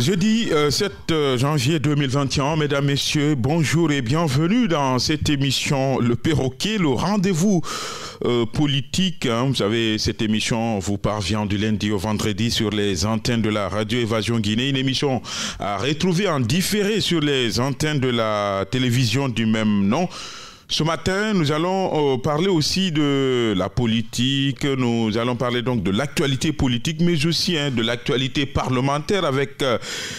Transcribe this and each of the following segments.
Jeudi 7 janvier 2021, mesdames, messieurs, bonjour et bienvenue dans cette émission Le Perroquet, le rendez-vous politique. Vous savez, cette émission vous parvient du lundi au vendredi sur les antennes de la Radio Évasion Guinée, une émission à retrouver en différé sur les antennes de la télévision du même nom. Ce matin, nous allons parler aussi de la politique, nous allons parler donc de l'actualité politique, mais aussi de l'actualité parlementaire avec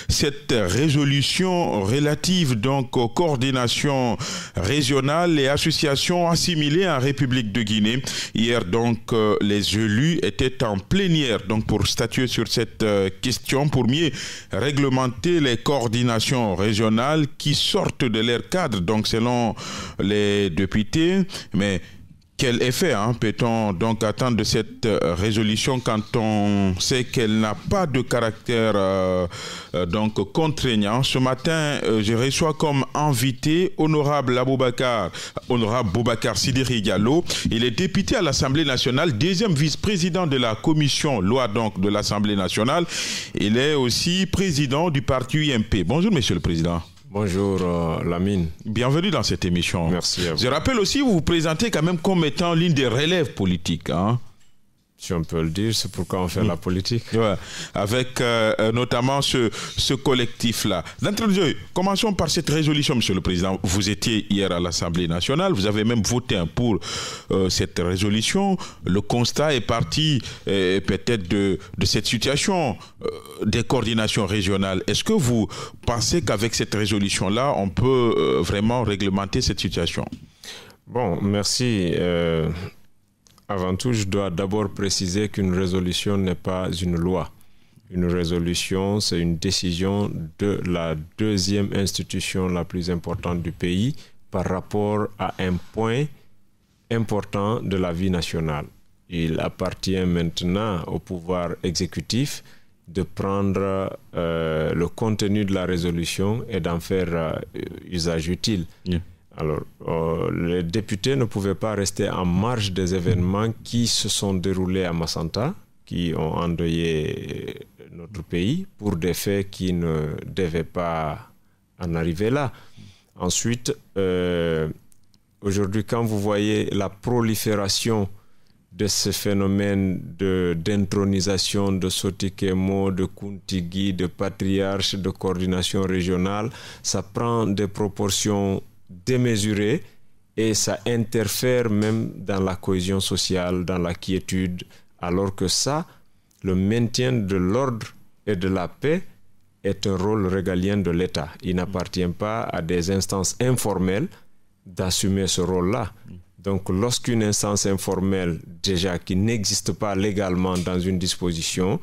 cette résolution relative donc aux coordinations régionales et associations assimilées en République de Guinée. Hier donc, les élus étaient en plénière donc pour statuer sur cette question, pour mieux réglementer les coordinations régionales qui sortent de leur cadre, donc selon les députés. Mais quel effet peut-on donc attendre de cette résolution quand on sait qu'elle n'a pas de caractère donc contraignant? Ce matin, je reçois comme invité honorable Boubacar Sidiri Diallo. Il est député à l'Assemblée nationale, deuxième vice-président de la commission loi donc de l'Assemblée nationale. Il est aussi président du parti UMP. Bonjour monsieur le président. Bonjour Lamine. Bienvenue dans cette émission. Merci à vous. Je rappelle aussi, vous vous présentez quand même comme étant l'une des relèves politiques. Si on peut le dire, c'est pourquoi on fait la politique. Ouais. Avec notamment ce collectif-là. D'entrée de jeu, commençons par cette résolution, monsieur le président. Vous étiez hier à l'Assemblée nationale, vous avez même voté pour cette résolution. Le constat est parti peut-être de cette situation des coordinations régionales. Est-ce que vous pensez qu'avec cette résolution-là, on peut vraiment réglementer cette situation? Bon, merci. Avant tout, je dois d'abord préciser qu'une résolution n'est pas une loi. Une résolution, c'est une décision de la deuxième institution la plus importante du pays par rapport à un point important de la vie nationale. Il appartient maintenant au pouvoir exécutif de prendre le contenu de la résolution et d'en faire usage utile. Yeah. Alors, les députés ne pouvaient pas rester en marge des événements qui se sont déroulés à Massanta, qui ont endeuillé notre pays pour des faits qui ne devaient pas en arriver là. Ensuite, aujourd'hui, quand vous voyez la prolifération de ce phénomène d'intronisation de Sotikemo, de Kuntigi, de patriarches, de coordination régionale, ça prend des proportions démesuré et ça interfère même dans la cohésion sociale, dans la quiétude, alors que ça, le maintien de l'ordre et de la paix est un rôle régalien de l'État. Il n'appartient pas à des instances informelles d'assumer ce rôle-là. Donc lorsqu'une instance informelle, déjà qui n'existe pas légalement dans une disposition,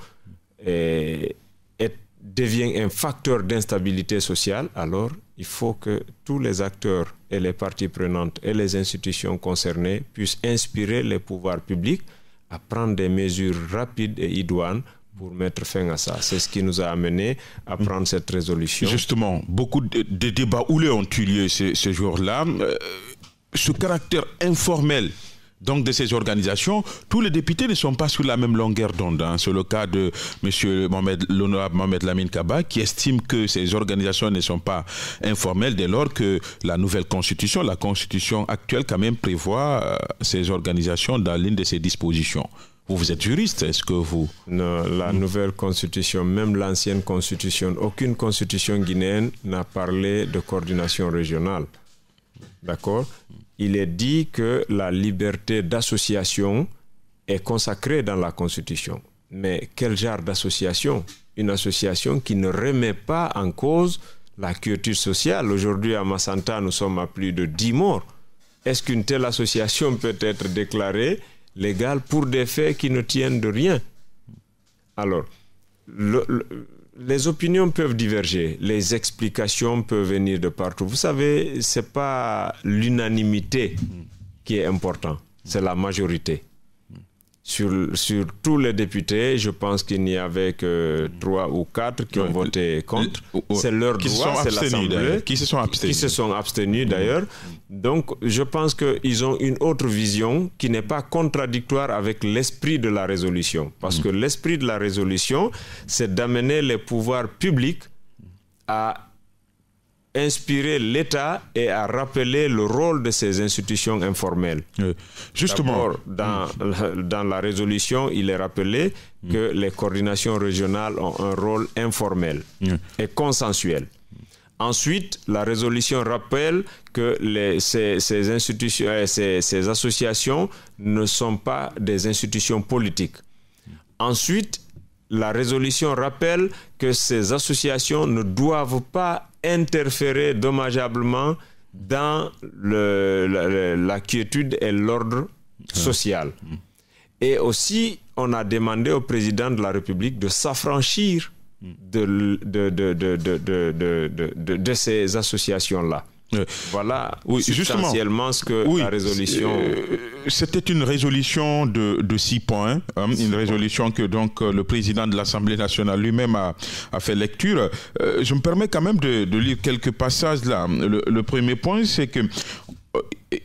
devient un facteur d'instabilité sociale, alors il faut que tous les acteurs et les parties prenantes et les institutions concernées puissent inspirer les pouvoirs publics à prendre des mesures rapides et idoines pour mettre fin à ça. C'est ce qui nous a amené à prendre cette résolution. Justement, beaucoup de débats houleux ont eu lieu ce jour-là. Ce caractère informel donc de ces organisations, tous les députés ne sont pas sur la même longueur d'onde. C'est le cas de l'honorable Mohamed Lamine Kaba qui estime que ces organisations ne sont pas informelles dès lors que la nouvelle constitution, la constitution actuelle quand même prévoit ces organisations dans l'une de ses dispositions. Vous êtes juriste, est-ce que vous... Non, la nouvelle constitution, même l'ancienne constitution, aucune constitution guinéenne n'a parlé de coordination régionale. D'accord ? Il est dit que la liberté d'association est consacrée dans la Constitution. Mais quel genre d'association? Une association qui ne remet pas en cause la quiétude sociale. Aujourd'hui, à Massanta, nous sommes à plus de 10 morts. Est-ce qu'une telle association peut être déclarée légale pour des faits qui ne tiennent de rien? Alors, les opinions peuvent diverger, les explications peuvent venir de partout. Vous savez, ce n'est pas l'unanimité qui est important, c'est la majorité. Sur tous les députés, je pense qu'il n'y avait que 3 ou 4 qui ont voté contre. C'est leur droit, c'est l'Assemblée. Qui se sont abstenus. Qui se sont abstenus d'ailleurs. Donc, je pense qu'ils ont une autre vision qui n'est pas contradictoire avec l'esprit de la résolution. Parce que l'esprit de la résolution, c'est d'amener les pouvoirs publics à inspirer l'État et à rappeler le rôle de ces institutions informelles. Justement. Dans la résolution, il est rappelé que les coordinations régionales ont un rôle informel et consensuel. Ensuite, la résolution rappelle que ces institutions, ces associations ne sont pas des institutions politiques. Ensuite, la résolution rappelle que ces associations ne doivent pas interférer dommageablement dans la quiétude et l'ordre social. Et aussi, on a demandé au président de la République de s'affranchir de ces associations-là. Voilà substantiellement ce que la résolution... C'était une résolution de 6 points, une résolution que donc le président de l'Assemblée nationale lui-même a fait lecture. Je me permets quand même de lire quelques passages là. Le premier point, c'est que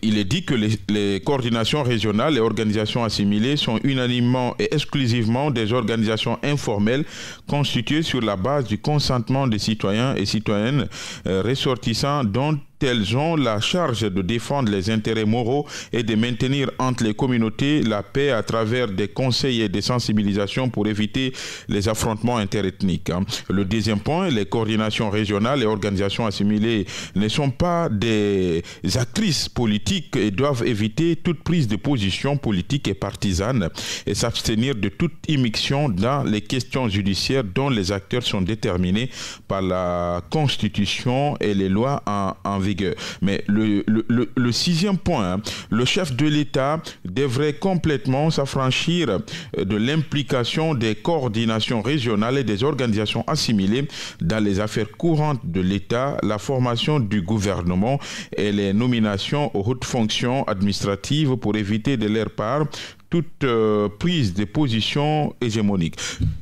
il est dit que les coordinations régionales et organisations assimilées sont unanimement et exclusivement des organisations informelles constituées sur la base du consentement des citoyens et citoyennes ressortissants dont elles ont la charge de défendre les intérêts moraux et de maintenir entre les communautés la paix à travers des conseils et des sensibilisations pour éviter les affrontements interethniques. Le deuxième point, les coordinations régionales et organisations assimilées ne sont pas des actrices politiques et doivent éviter toute prise de position politique et partisane et s'abstenir de toute immixtion dans les questions judiciaires dont les acteurs sont déterminés par la Constitution et les lois en vigueur. Mais le sixième point, le chef de l'État devrait complètement s'affranchir de l'implication des coordinations régionales et des organisations assimilées dans les affaires courantes de l'État, la formation du gouvernement et les nominations aux hautes fonctions administratives pour éviter de leur part toute prise de position hégémonique.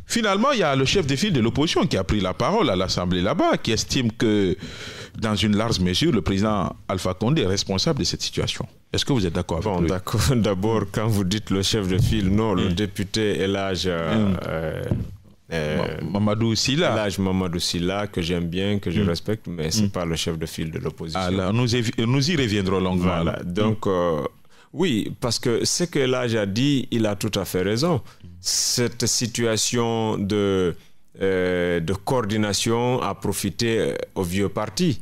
Finalement, il y a le chef de file de l'opposition qui a pris la parole à l'Assemblée là-bas, qui estime que, dans une large mesure, le président Alpha Condé est responsable de cette situation. Est-ce que vous êtes d'accord avec lui? D'accord. D'abord, quand vous dites le chef de file, non, le député Elhadj Mamadou Sylla. Elhadj Mamadou Sylla, que j'aime bien, que je respecte, mais ce n'est pas le chef de file de l'opposition. Alors, nous y reviendrons longuement. Voilà. Donc, oui, parce que ce que Elhadj a dit, il a tout à fait raison. Cette situation de coordination a profité au vieux parti.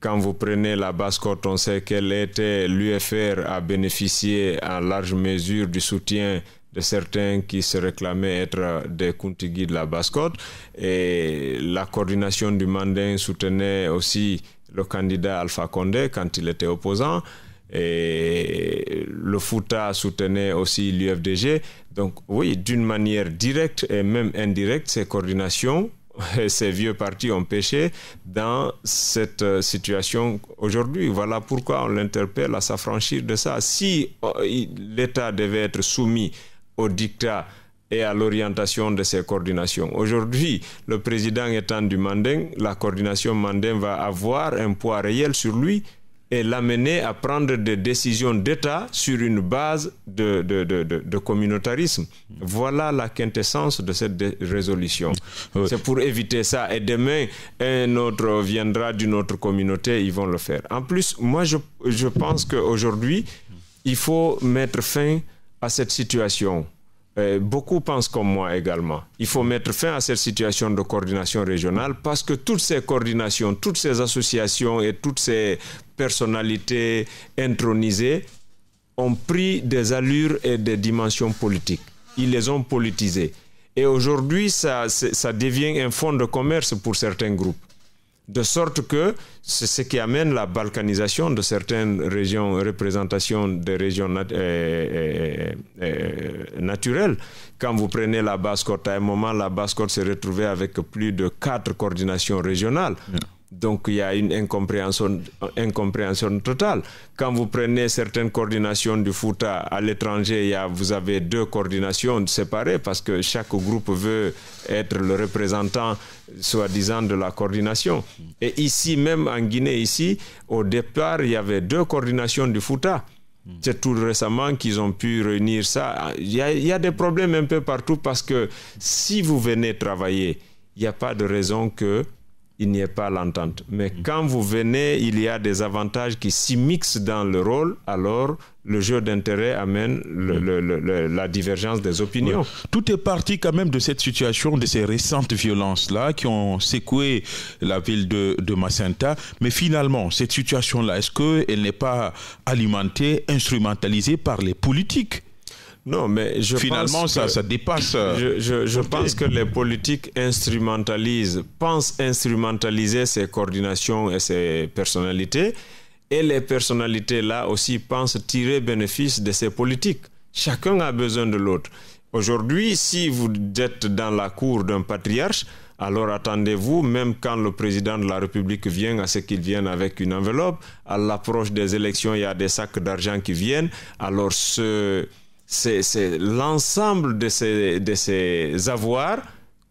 Quand vous prenez la Basse-Côte, on sait qu'elle était, l'UFR a bénéficié en large mesure du soutien de certains qui se réclamaient être des Kuntigui de la Basse-Côte. Et la coordination du Manding soutenait aussi le candidat Alpha Condé quand il était opposant. Et le Fouta soutenait aussi l'UFDG. Donc oui, d'une manière directe et même indirecte, ces coordinations, ces vieux partis ont péché dans cette situation aujourd'hui. Voilà pourquoi on l'interpelle à s'affranchir de ça. Si l'État devait être soumis au dictat et à l'orientation de ces coordinations. Aujourd'hui, le président étant du Manding, la coordination Manding va avoir un poids réel sur lui et l'amener à prendre des décisions d'État sur une base de communautarisme. Voilà la quintessence de cette résolution. Oui. C'est pour éviter ça. Et demain, un autre viendra d'une autre communauté, ils vont le faire. En plus, moi, je pense qu'aujourd'hui, il faut mettre fin à cette situation. Beaucoup pensent comme moi également. Il faut mettre fin à cette situation de coordination régionale parce que toutes ces coordinations, toutes ces associations et toutes ces personnalités intronisées ont pris des allures et des dimensions politiques. Ils les ont politisées. Et aujourd'hui, ça devient un fonds de commerce pour certains groupes. De sorte que c'est ce qui amène la balkanisation de certaines régions, représentation des régions naturelles. Quand vous prenez la Basse-Côte, à un moment, la Basse-Côte s'est retrouvée avec plus de 4 coordinations régionales. Yeah. Donc, il y a une incompréhension totale. Quand vous prenez certaines coordinations du Fouta à l'étranger, vous avez 2 coordinations séparées parce que chaque groupe veut être le représentant, soi-disant, de la coordination. Et ici, même en Guinée, au départ, il y avait 2 coordinations du Fouta. C'est tout récemment qu'ils ont pu réunir ça. Il y a des problèmes un peu partout parce que si vous venez travailler, il n'y a pas de raison que il n'y ait pas l'entente. Mais quand vous venez, il y a des avantages qui s'immixent dans le rôle, alors le jeu d'intérêt amène la divergence des opinions. Ouais. Tout est parti quand même de cette situation, de ces récentes violences-là qui ont secoué la ville de Macenta. Mais finalement, cette situation-là, est-ce qu'elle n'est pas alimentée, instrumentalisée par les politiques ? Non, mais finalement, ça dépasse. Je pense que les politiques pensent instrumentaliser ces coordinations et ces personnalités. Et les personnalités-là aussi pensent tirer bénéfice de ces politiques. Chacun a besoin de l'autre. Aujourd'hui, si vous êtes dans la cour d'un patriarche, alors attendez-vous, même quand le président de la République vient, à ce qu'il vienne avec une enveloppe. À l'approche des élections, il y a des sacs d'argent qui viennent. Alors, c'est l'ensemble de ces avoirs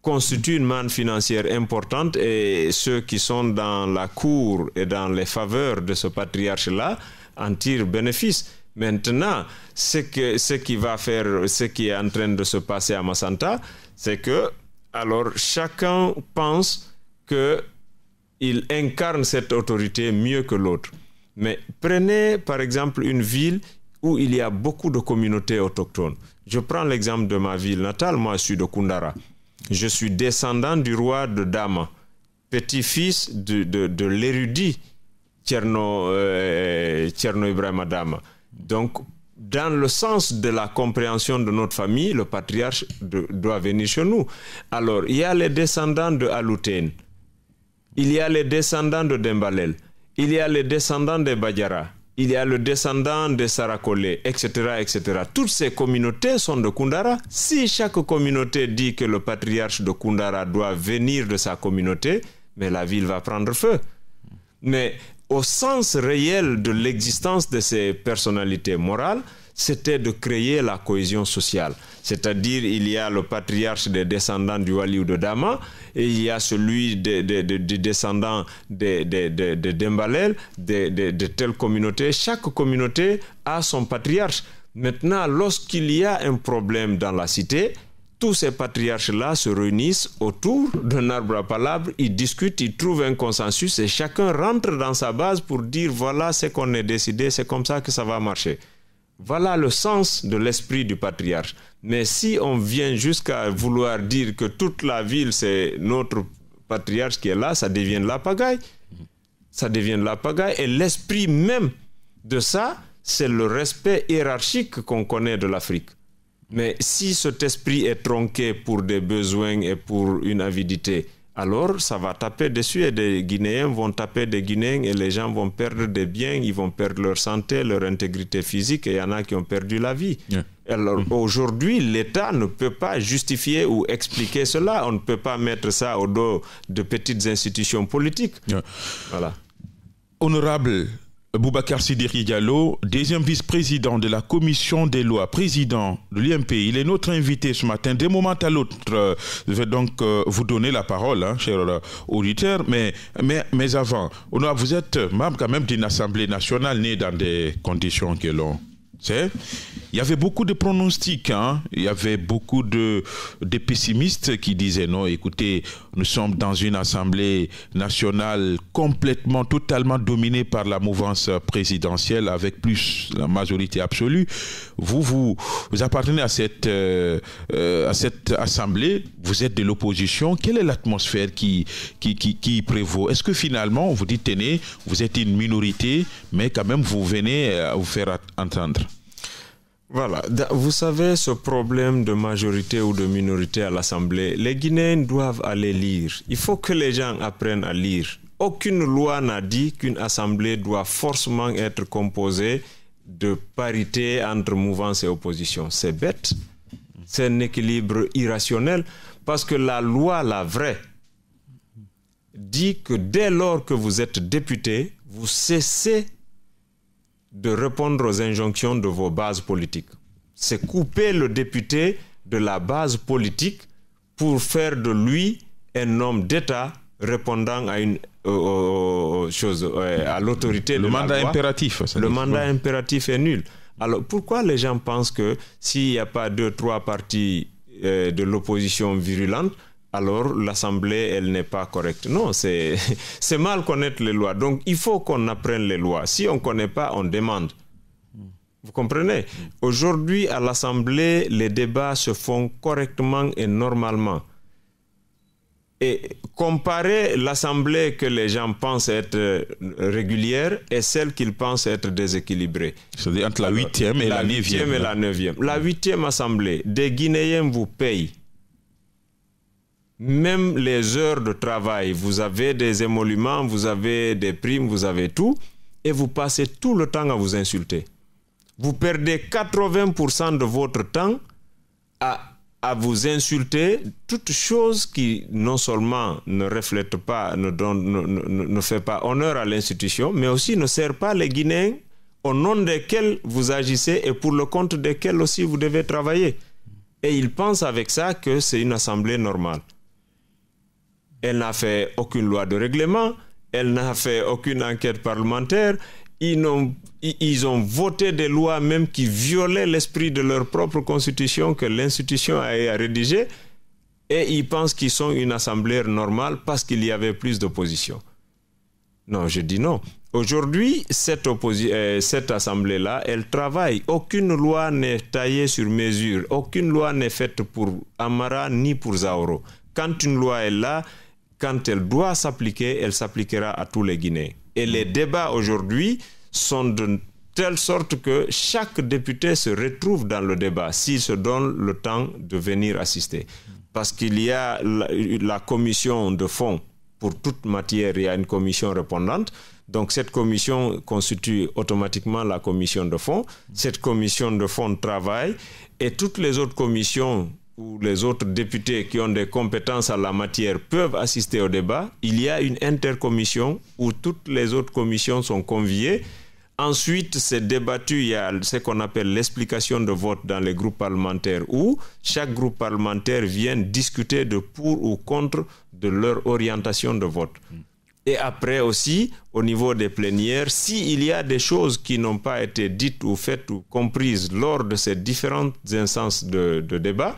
constitue une manne financière importante et ceux qui sont dans la cour et dans les faveurs de ce patriarche-là en tirent bénéfice. Maintenant, ce qui est en train de se passer à Macenta, c'est que alors chacun pense qu'il incarne cette autorité mieux que l'autre. Mais prenez par exemple une ville où il y a beaucoup de communautés autochtones. Je prends l'exemple de ma ville natale, moi je suis de Koundara. Je suis descendant du roi de Dama, petit-fils de l'érudit Tcherno Ibrahima Dama. Donc, dans le sens de la compréhension de notre famille, le patriarche doit venir chez nous. Alors, il y a les descendants de Alouten, il y a les descendants de Dembalel, il y a les descendants de Badjara, il y a le descendant de Sarakole, etc., etc. Toutes ces communautés sont de Koundara. Si chaque communauté dit que le patriarche de Koundara doit venir de sa communauté, mais la ville va prendre feu. Mais au sens réel de l'existence de ces personnalités morales, c'était de créer la cohésion sociale. C'est-à-dire, il y a le patriarche des descendants du Waliou de Dama, et il y a celui des descendants de Dembalel, de telle communauté. Chaque communauté a son patriarche. Maintenant, lorsqu'il y a un problème dans la cité, tous ces patriarches-là se réunissent autour d'un arbre à palabres, ils discutent, ils trouvent un consensus et chacun rentre dans sa base pour dire voilà ce qu'on a décidé, c'est comme ça que ça va marcher. Voilà le sens de l'esprit du patriarche. Mais si on vient jusqu'à vouloir dire que toute la ville, c'est notre patriarche qui est là, ça devient de la pagaille. Ça devient de la pagaille. Et l'esprit même de ça, c'est le respect hiérarchique qu'on connaît de l'Afrique. Mais si cet esprit est tronqué pour des besoins et pour une avidité, alors ça va taper dessus et des Guinéens vont taper des Guinéens et les gens vont perdre des biens, ils vont perdre leur santé, leur intégrité physique et il y en a qui ont perdu la vie. Yeah. Alors aujourd'hui, l'État ne peut pas justifier ou expliquer cela. On ne peut pas mettre ça au dos de petites institutions politiques. Yeah. Voilà. Honorable Boubacar Sidiki Diallo, deuxième vice-président de la commission des lois, président de l'IMP. Il est notre invité ce matin. D'un moment à l'autre, je vais donc vous donner la parole, cher auditeur. Mais avant, vous êtes membre quand même d'une assemblée nationale née dans des conditions que l'on sait. Il y avait beaucoup de pronostics, il y avait beaucoup de pessimistes qui disaient non, écoutez, nous sommes dans une assemblée nationale complètement, totalement dominée par la mouvance présidentielle avec plus la majorité absolue. Vous appartenez à cette assemblée, vous êtes de l'opposition. Quelle est l'atmosphère qui prévaut? Est-ce que finalement, vous dites, tenez, vous êtes une minorité, mais quand même vous venez à vous faire entendre? Voilà, vous savez, ce problème de majorité ou de minorité à l'Assemblée, les Guinéens doivent aller lire. Il faut que les gens apprennent à lire. Aucune loi n'a dit qu'une Assemblée doit forcément être composée de parité entre mouvance et opposition. C'est bête. C'est un équilibre irrationnel parce que la loi, la vraie, dit que dès lors que vous êtes député, vous cessez de répondre aux injonctions de vos bases politiques. C'est couper le député de la base politique pour faire de lui un homme d'État répondant à une chose, à l'autorité de la loi. Le mandat impératif. Le mandat impératif est nul. Alors pourquoi les gens pensent que s'il n'y a pas 2-3 partis de l'opposition virulente, alors l'Assemblée, elle n'est pas correcte. Non, c'est mal connaître les lois. Donc, il faut qu'on apprenne les lois. Si on ne connaît pas, on demande. Vous comprenez? Aujourd'hui, à l'Assemblée, les débats se font correctement et normalement. Et comparer l'Assemblée que les gens pensent être régulière et celle qu'ils pensent être déséquilibrée. C'est-à-dire entre la 8e et la 9e. La 9e. La 8e Assemblée, des Guinéens vous payent. Même les heures de travail, vous avez des émoluments, vous avez des primes, vous avez tout, et vous passez tout le temps à vous insulter. Vous perdez 80% de votre temps à vous insulter, toute chose qui non seulement ne reflète pas, ne fait pas honneur à l'institution, mais aussi ne sert pas les Guinéens au nom desquels vous agissez et pour le compte desquels aussi vous devez travailler. Et ils pensent avec ça que c'est une assemblée normale. Elle n'a fait aucune loi de règlement, elle n'a fait aucune enquête parlementaire, ils ont voté des lois même qui violaient l'esprit de leur propre constitution que l'institution a rédigé et ils pensent qu'ils sont une assemblée normale parce qu'il y avait plus d'opposition. Non, je dis non. Aujourd'hui, cette assemblée-là, elle travaille. Aucune loi n'est taillée sur mesure. Aucune loi n'est faite pour Amara ni pour Zaoro. Quand une loi est là, quand elle doit s'appliquer, elle s'appliquera à tous les Guinéens. Et les débats aujourd'hui sont de telle sorte que chaque député se retrouve dans le débat s'il se donne le temps de venir assister. Parce qu'il y a la commission de fond. Pour toute matière, il y a une commission répondante. Donc cette commission constitue automatiquement la commission de fond. Cette commission de fond travaille et toutes les autres commissions ou les autres députés qui ont des compétences en la matière peuvent assister au débat. Il y a une intercommission où toutes les autres commissions sont conviées. Ensuite, c'est débattu, il y a ce qu'on appelle l'explication de vote dans les groupes parlementaires où chaque groupe parlementaire vient discuter de pour ou contre de leur orientation de vote. Et après aussi, au niveau des plénières, s'il y a des choses qui n'ont pas été dites ou faites ou comprises lors de ces différentes instances de débat,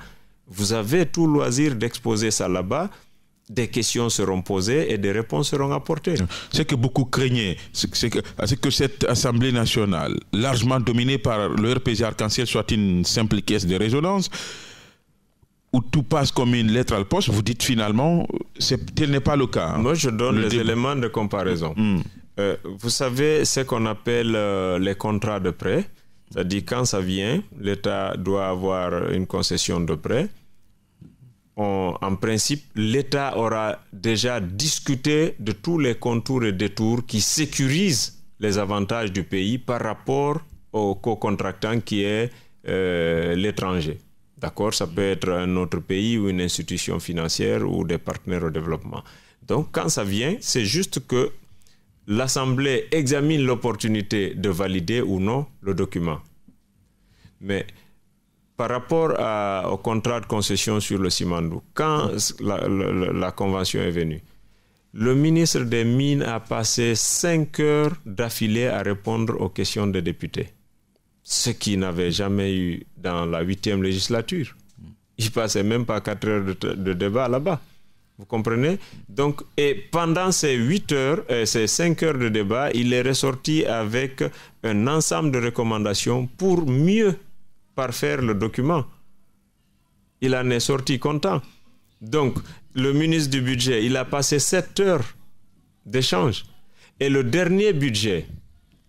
vous avez tout loisir d'exposer ça là-bas. Des questions seront posées et des réponses seront apportées. Ce que beaucoup craignaient, c'est que cette Assemblée nationale, largement dominée par le RPG Arc-en-Ciel, soit une simple caisse de résonance, où tout passe comme une lettre à la poste. Vous dites finalement, tel n'est pas le cas. Moi, je donne les éléments de comparaison. Vous savez ce qu'on appelle les contrats de prêt. C'est-à-dire quand ça vient, l'État doit avoir une concession de prêt. En principe, l'État aura déjà discuté de tous les contours et détours qui sécurisent les avantages du pays par rapport au co-contractant qui est l'étranger. D'accord? Ça peut être un autre pays ou une institution financière ou des partenaires au développement. Donc, quand ça vient, c'est juste que l'Assemblée examine l'opportunité de valider ou non le document. Mais par rapport au contrat de concession sur le Simandou, quand la convention est venue, le ministre des Mines a passé 5 heures d'affilée à répondre aux questions des députés. Ce qu'il n'avait jamais eu dans la 8e législature. Il passait même pas 4 heures de débat là-bas. Vous comprenez? Donc, et pendant ces 8 heures, ces 5 heures de débat, il est ressorti avec un ensemble de recommandations pour mieux parfaire le document. Il en est sorti content. Donc, le ministre du budget, il a passé 7 heures d'échange. Et le dernier budget,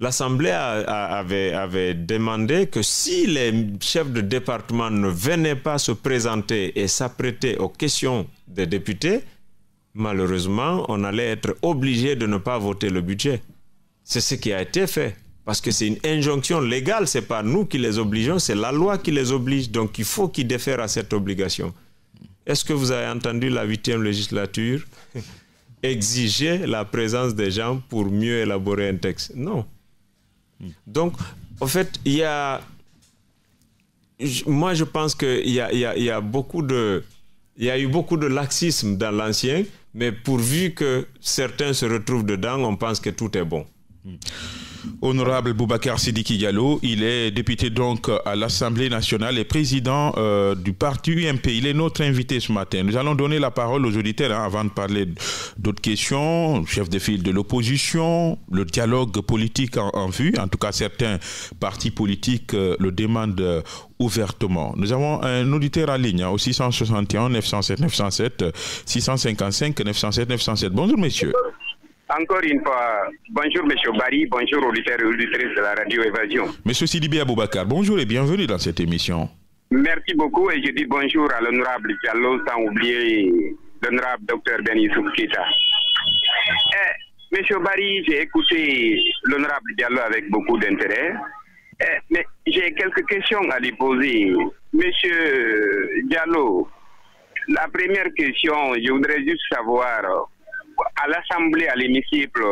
l'Assemblée avait demandé que si les chefs de département ne venaient pas se présenter et s'apprêter aux questions des députés, malheureusement, on allait être obligé de ne pas voter le budget. C'est ce qui a été fait. Parce que c'est une injonction légale, ce n'est pas nous qui les obligeons, c'est la loi qui les oblige. Donc il faut qu'ils défèrent à cette obligation. Est-ce que vous avez entendu la 8e législature exiger la présence des gens pour mieux élaborer un texte? Non. Donc, en fait, moi je pense qu'il y a eu beaucoup de laxisme dans l'ancien, mais pourvu que certains se retrouvent dedans, on pense que tout est bon. Honorable Boubacar Sidiki Diallo, il est député donc à l'Assemblée nationale et président du parti UMP. Il est notre invité ce matin. Nous allons donner la parole aux auditeurs avant de parler d'autres questions. Chef de file de l'opposition, le dialogue politique en vue. En tout cas, certains partis politiques le demandent ouvertement. Nous avons un auditeur en ligne au 661 907 907 655 907 907. Bonjour messieurs. Encore une fois, bonjour M. Barry, bonjour auditeurs et auditrices de la radio Évasion. Monsieur Sidibé Aboubacar, bonjour et bienvenue dans cette émission. Merci beaucoup et je dis bonjour à l'honorable Diallo, sans oublier l'honorable Dr Denis Soukita. Monsieur Barry, j'ai écouté l'honorable Diallo avec beaucoup d'intérêt, mais j'ai quelques questions à lui poser. Monsieur Diallo, la première question, je voudrais juste savoir, à l'Assemblée, à l'hémicycle,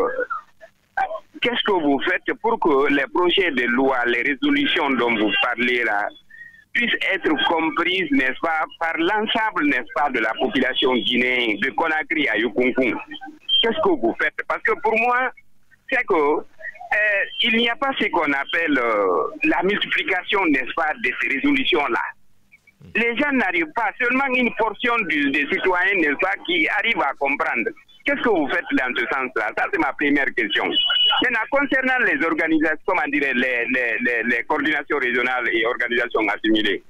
qu'est-ce que vous faites pour que les projets de loi, les résolutions dont vous parlez là, puissent être comprises, n'est-ce pas, par l'ensemble, n'est-ce pas, de la population guinéenne, de Conakry à Yukunkum? Qu'est-ce que vous faites? Parce que pour moi, c'est que il n'y a pas ce qu'on appelle la multiplication, n'est-ce pas, de ces résolutions-là. Les gens n'arrivent pas, seulement une portion des citoyens, n'est-ce pas, qui arrivent à comprendre. Qu'est-ce que vous faites dans ce sens-là? Ça, c'est ma première question. Maintenant, concernant les organisations, comment dire, les coordinations régionales et organisations assimilées,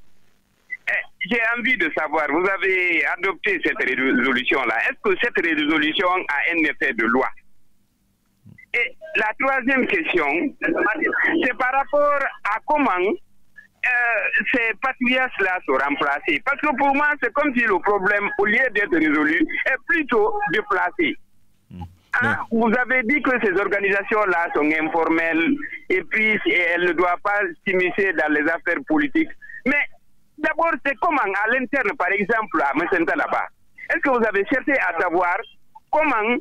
j'ai envie de savoir, vous avez adopté cette résolution-là. Est-ce que cette résolution a un effet de loi? Et la troisième question, c'est par rapport à comment ces patriotes-là sont remplacés. Parce que pour moi, c'est comme si le problème, au lieu d'être résolu, est plutôt déplacé. Vous avez dit que ces organisations-là sont informelles et puis elles ne doivent pas s'immiscer dans les affaires politiques. Mais d'abord, c'est comment à l'interne, par exemple, à Messenta là-bas, est-ce que vous avez cherché à savoir comment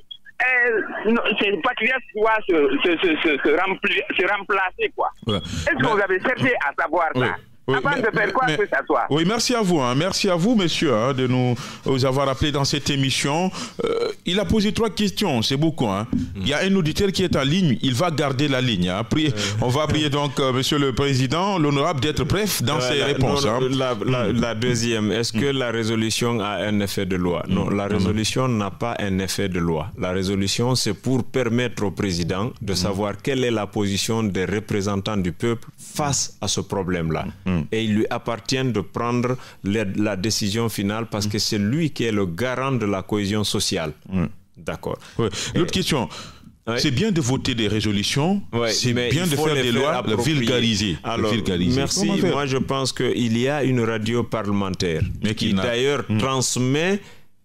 ces patriotes doivent se remplacer, quoi? Ouais. Est-ce que vous avez cherché à savoir ça? Oui, avant de faire quoi que ça soit. Oui, merci à vous. Merci à vous, monsieur, de nous avoir appelés dans cette émission. Il a posé 3 questions, c'est beaucoup. Il y a un auditeur qui est en ligne, il va garder la ligne. On va prier donc, monsieur le président, l'honorable d'être bref dans ses réponses. La deuxième, est-ce que la résolution a un effet de loi? Non, la résolution n'a pas un effet de loi. La résolution, c'est pour permettre au président de savoir quelle est la position des représentants du peuple face à ce problème-là. Et il lui appartient de prendre la décision finale parce que c'est lui qui est le garant de la cohésion sociale. D'accord. L'autre question, c'est bien de voter des résolutions, c'est bien de faire des lois, de vulgariser. Alors, merci. Moi, je pense qu'il y a une radio parlementaire qui d'ailleurs transmet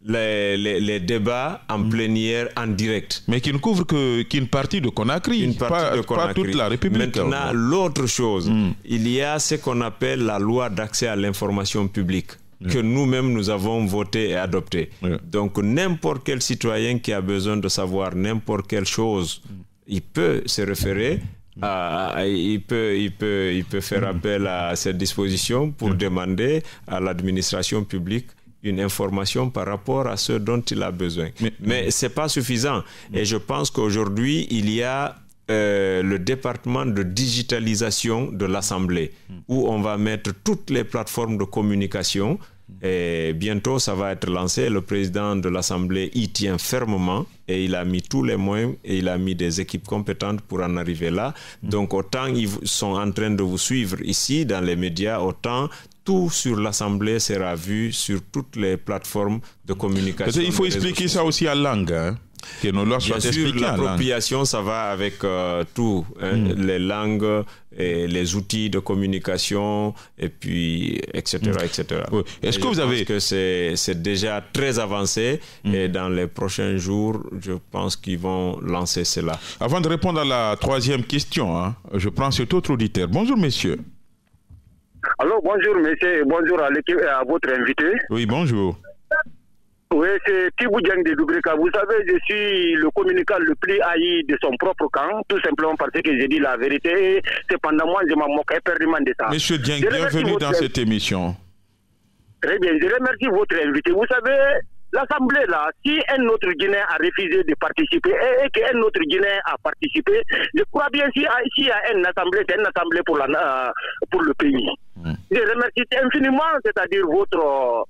les débats en plénière en direct. Mais qui ne couvre qu'une partie de Conakry, pas toute la République. Maintenant, l'autre chose, il y a ce qu'on appelle la loi d'accès à l'information publique, que nous-mêmes nous avons voté et adopté. Donc n'importe quel citoyen qui a besoin de savoir n'importe quelle chose, il peut se référer, il peut faire appel à cette disposition pour demander à l'administration publique une information par rapport à ce dont il a besoin. Mais ce n'est pas suffisant. Et je pense qu'aujourd'hui, il y a le département de digitalisation de l'Assemblée, où on va mettre toutes les plateformes de communication. Et bientôt, ça va être lancé. Le président de l'Assemblée y tient fermement et il a mis tous les moyens et il a mis des équipes compétentes pour en arriver là. Donc, autant ils sont en train de vous suivre ici dans les médias, autant tout sur l'Assemblée sera vu sur toutes les plateformes de communication. Il faut expliquer ça aussi en langue. Que nos lois soient expliquées en langue. L'appropriation, ça va avec tout. Les langues, et les outils de communication, et puis, etc. etc. Oui. Est-ce que vous avez... que c'est déjà très avancé et dans les prochains jours, je pense qu'ils vont lancer cela. Avant de répondre à la troisième question, je prends cet autre auditeur. Bonjour, messieurs. Alors, bonjour, monsieur, et bonjour à l'équipe et à votre invité. Oui, bonjour. Oui, c'est Kibou Dieng de Doubrika. Vous savez, je suis le communicant le plus haï de son propre camp, tout simplement parce que j'ai dit la vérité. Et cependant, moi, je m'en moque éperdument de ça. Monsieur Dieng, bienvenue dans cette émission. Très bien, je remercie votre invité. Vous savez, l'Assemblée là, si un autre Guinéen a refusé de participer et qu'un autre Guinéen a participé, je crois bien s'il y a une assemblée, c'est une assemblée pour le pays. Je remercie infiniment, c'est-à-dire votre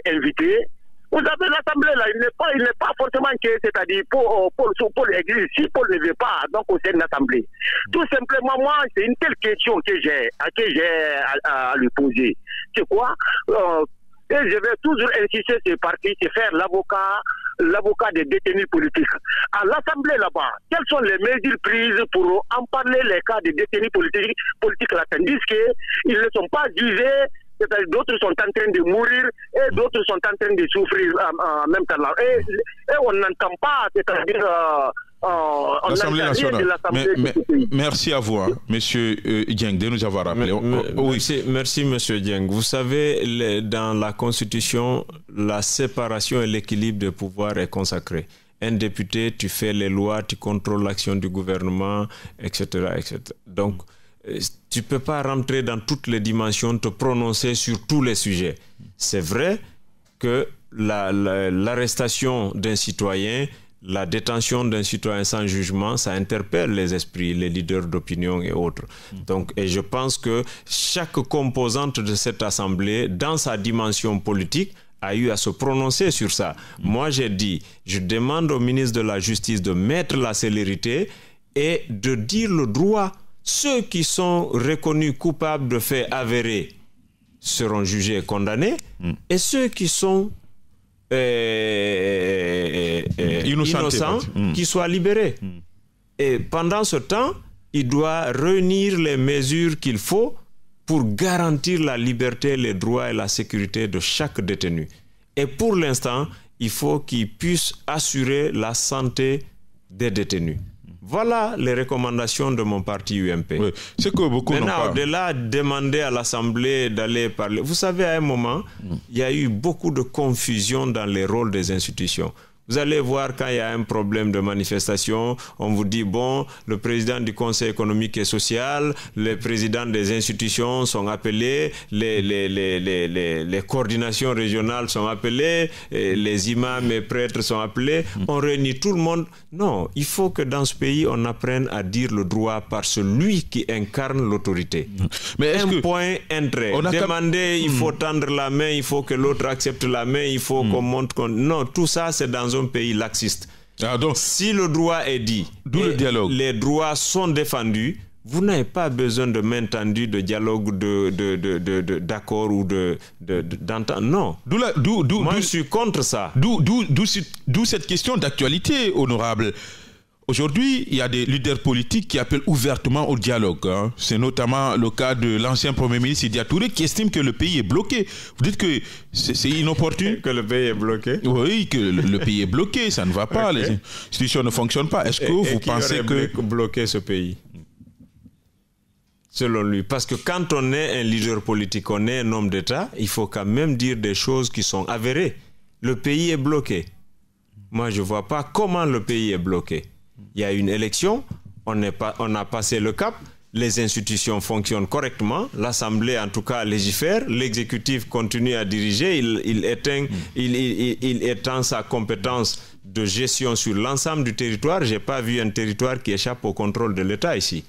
invité. Vous avez l'Assemblée là, il n'est pas forcément que, c'est-à-dire pour l'Église. Si Paul ne veut pas, donc c'est une Assemblée. Tout simplement, moi, c'est une telle question que j'ai à lui poser. C'est quoi? Et je vais toujours insister sur ce parti, c'est faire l'avocat des détenus politiques. À l'Assemblée là-bas, quelles sont les mesures prises pour en parler les cas des détenus politiques là, tandis qu'ils ne sont pas jugés, d'autres sont en train de mourir et d'autres sont en train de souffrir en même temps. Et on n'entend pas, c'est-à-dire l'Assemblée nationale. Merci à vous, hein, Monsieur Dieng, de nous avoir rappelé. Merci, Monsieur Dieng. Vous savez, dans la Constitution, la séparation et l'équilibre des pouvoirs est consacré. Un député, tu fais les lois, tu contrôles l'action du gouvernement, etc., etc. Donc, tu ne peux pas rentrer dans toutes les dimensions, te prononcer sur tous les sujets. C'est vrai que l'arrestation d'un citoyen, la détention d'un citoyen sans jugement, ça interpelle les esprits, les leaders d'opinion et autres. Donc, et je pense que chaque composante de cette assemblée, dans sa dimension politique, a eu à se prononcer sur ça. Moi, j'ai dit, je demande au ministre de la Justice de mettre la célérité et de dire le droit. Ceux qui sont reconnus coupables de faits avérés seront jugés et condamnés, et ceux qui sont innocents, qui soient libérés. Et pendant ce temps, il doit réunir les mesures qu'il faut pour garantir la liberté, les droits et la sécurité de chaque détenu. Et pour l'instant, il faut qu'il puisse assurer la santé des détenus. Voilà les recommandations de mon parti UMP. Oui, c'est que beaucoup n'ont pas. Maintenant, au-delà de demander à l'Assemblée d'aller parler, vous savez, à un moment, il y a eu beaucoup de confusion dans les rôles des institutions. Vous allez voir quand il y a un problème de manifestation, on vous dit, bon, le président du Conseil économique et social, les présidents des institutions sont appelés, les coordinations régionales sont appelées, les imams et prêtres sont appelés, on réunit tout le monde. Non, il faut que dans ce pays, on apprenne à dire le droit par celui qui incarne l'autorité. Point, un trait. Demander, il faut tendre la main, il faut que l'autre accepte la main, il faut qu'on montre qu'on... Non, tout ça, c'est dans un pays laxiste. Donc, si le droit est dit, le dialogue. Les droits sont défendus, vous n'avez pas besoin de main tendue, de dialogue, d'accord ou d'entente. Non. Moi, je suis contre ça. D'où cette question d'actualité, honorable. Aujourd'hui, il y a des leaders politiques qui appellent ouvertement au dialogue. Hein. C'est notamment le cas de l'ancien Premier ministre Idia Touré qui estime que le pays est bloqué. Vous dites que c'est inopportun. Que le pays est bloqué? Oui, que le pays est bloqué, ça ne va pas, okay. Les institutions ne fonctionnent pas. Est-ce que vous pensez que... bloquer ce pays? Selon lui. Parce que quand on est un leader politique, on est un homme d'État, il faut quand même dire des choses qui sont avérées. Le pays est bloqué. Moi, je ne vois pas comment le pays est bloqué. Il y a une élection, on a passé le cap, les institutions fonctionnent correctement, l'Assemblée en tout cas légifère, l'exécutif continue à diriger, il étend sa compétence de gestion sur l'ensemble du territoire. Je n'ai pas vu un territoire qui échappe au contrôle de l'État ici.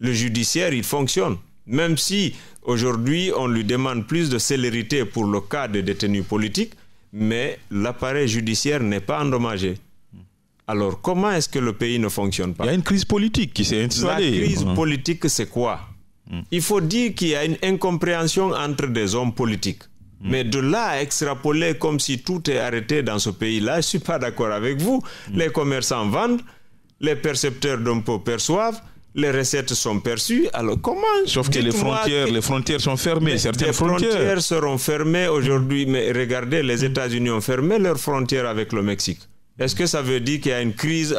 Le judiciaire, il fonctionne. Même si aujourd'hui on lui demande plus de célérité pour le cas des détenus politiques, mais l'appareil judiciaire n'est pas endommagé. Alors, comment est-ce que le pays ne fonctionne pas? Il y a une crise politique qui s'est installée. La crise politique, c'est quoi? Il faut dire qu'il y a une incompréhension entre des hommes politiques. Mais de là à extrapoler comme si tout est arrêté dans ce pays-là, je ne suis pas d'accord avec vous. Les commerçants vendent, les percepteurs d'impôts perçoivent, les recettes sont perçues. Alors comment? Sauf que les frontières sont fermées. Certaines frontières seront fermées aujourd'hui. Mais regardez, les États-Unis ont fermé leurs frontières avec le Mexique. Est-ce que ça veut dire qu'il y a une crise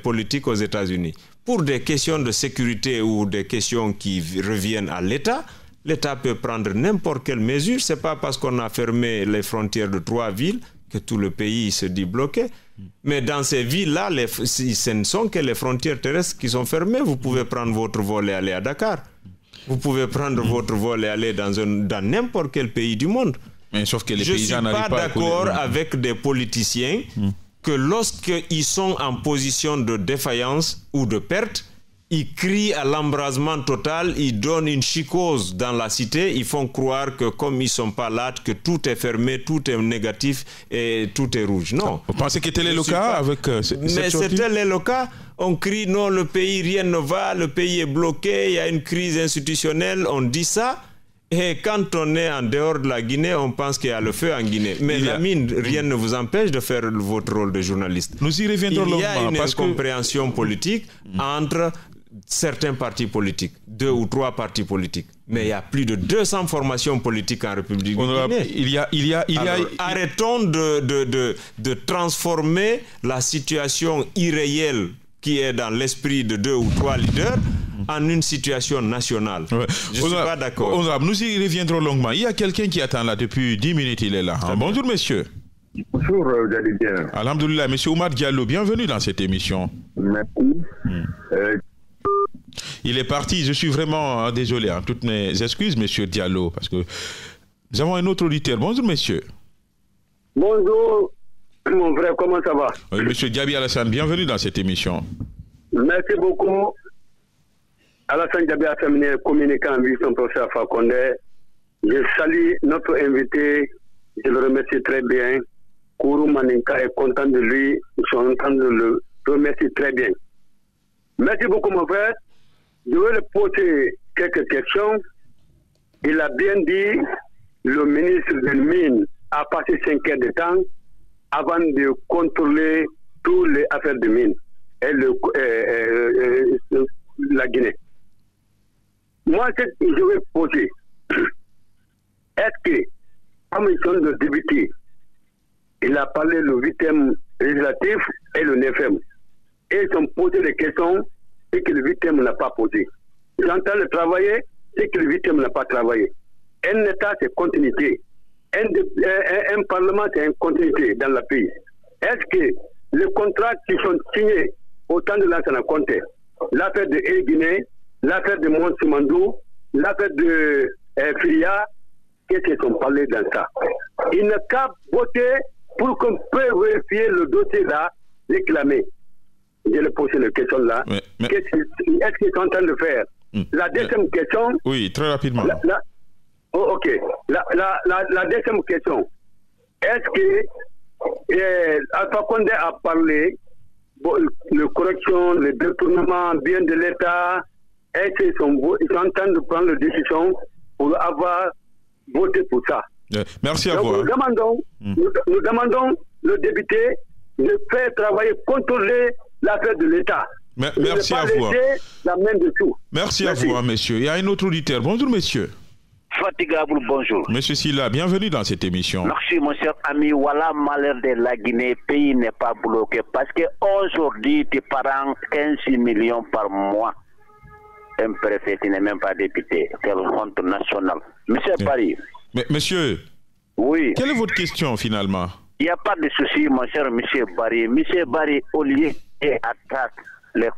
politique aux États-Unis? Pour des questions de sécurité ou des questions qui reviennent à l'État, l'État peut prendre n'importe quelle mesure. Ce n'est pas parce qu'on a fermé les frontières de 3 villes que tout le pays se dit bloqué. Mais dans ces villes-là, ce ne sont que les frontières terrestres qui sont fermées. Vous pouvez prendre votre vol et aller à Dakar. Vous pouvez prendre votre vol et aller dans n'importe quel pays du monde. Mais sauf que les je ne suis paysans pas n'arrivent pas d'accord avec des politiciens que lorsqu'ils sont en position de défaillance ou de perte, ils crient à l'embrasement total, ils donnent une chiccose dans la cité, ils font croire que comme ils ne sont pas là, que tout est fermé, tout est négatif et tout est rouge. Non. Vous pensez que tel est le cas avec mais c'est tel est le cas. On crie non, le pays, rien ne va, le pays est bloqué, il y a une crise institutionnelle, on dit ça. Et quand on est en dehors de la Guinée, on pense qu'il y a le feu en Guinée. Mais la mine, rien ne vous empêche de faire votre rôle de journaliste. Nous y reviendrons longuement. Il y a une incompréhension politique entre certains partis politiques, 2 ou 3 partis politiques. Mais il y a plus de 200 formations politiques en République Guinée. Alors, arrêtons de transformer la situation irréelle qui est dans l'esprit de 2 ou 3 leaders en une situation nationale. Ouais. Je ne suis pas d'accord. Nous y reviendrons longuement. Il y a quelqu'un qui attend là depuis 10 minutes, il est là. Bonjour monsieur. Bonjour, vous allez bien. Alhamdoulilah, monsieur Oumar Diallo, bienvenue dans cette émission. Merci. Il est parti, je suis vraiment désolé, toutes mes excuses, monsieur Diallo, parce que nous avons un autre auditeur. Bonjour monsieur. Bonjour mon frère, comment ça va? Oui, monsieur Diaby Alassane, bienvenue dans cette émission. Merci beaucoup. Alassane Diaby Alassane, communicant en vie, son professeur Fakonde. Je salue notre invité, je le remercie très bien. Kourou Maninka est content de lui, ils sont en train de le remercier très bien. Merci beaucoup mon frère. Je vais le poser quelques questions. Il a bien dit, le ministre des Mines a passé 5 heures de temps avant de contrôler toutes les affaires de mines et la Guinée. Moi, ce que je vais poser, est-ce que, comme ils sont de députés, il a parlé le 8e législatif et le 9e, et ils ont posé des questions et que le 8e n'a pas posé. Ils sont en train de travailler et que le 8e n'a pas travaillé. Un État, c'est continuité. Un Parlement, c'est une continuité dans le pays. Est-ce que les contrats qui sont signés au temps de l'ancien Conté, l'affaire de Guinée, l'affaire de Mont-Simandou, l'affaire de Filia, qu'est-ce qu'ils sont parlés dans ça? Il n'a qu'à voter pour qu'on puisse vérifier le dossier là, réclamé. Je le pose la question là. Est-ce qu'ils sont en train de faire? La deuxième question. Oui, très rapidement. Ok. La deuxième question. Est-ce que Alpha Condé a parlé de correction, le détournement bien de l'État? Est-ce qu'ils sont en train de prendre la décision pour avoir voté pour ça? Merci à vous. Nous demandons le député de faire travailler, contrôler l'affaire de l'État. Merci à vous. La main dessous. Merci à vous, monsieur. Il y a un autre auditeur. Bonjour, monsieur. Fatigable, bonjour. Monsieur Silla, bienvenue dans cette émission. Merci, mon cher ami. Voilà, malheur de la Guinée, le pays n'est pas bloqué. Parce qu'aujourd'hui, tu prends 15 millions par mois. Un préfet qui n'est même pas député. Quelle honte nationale. Monsieur Paris. Mais, monsieur, oui. Quelle est votre question finalement? Il n'y a pas de souci, mon cher monsieur Barry. Monsieur Barry, au lieu d'attaquer les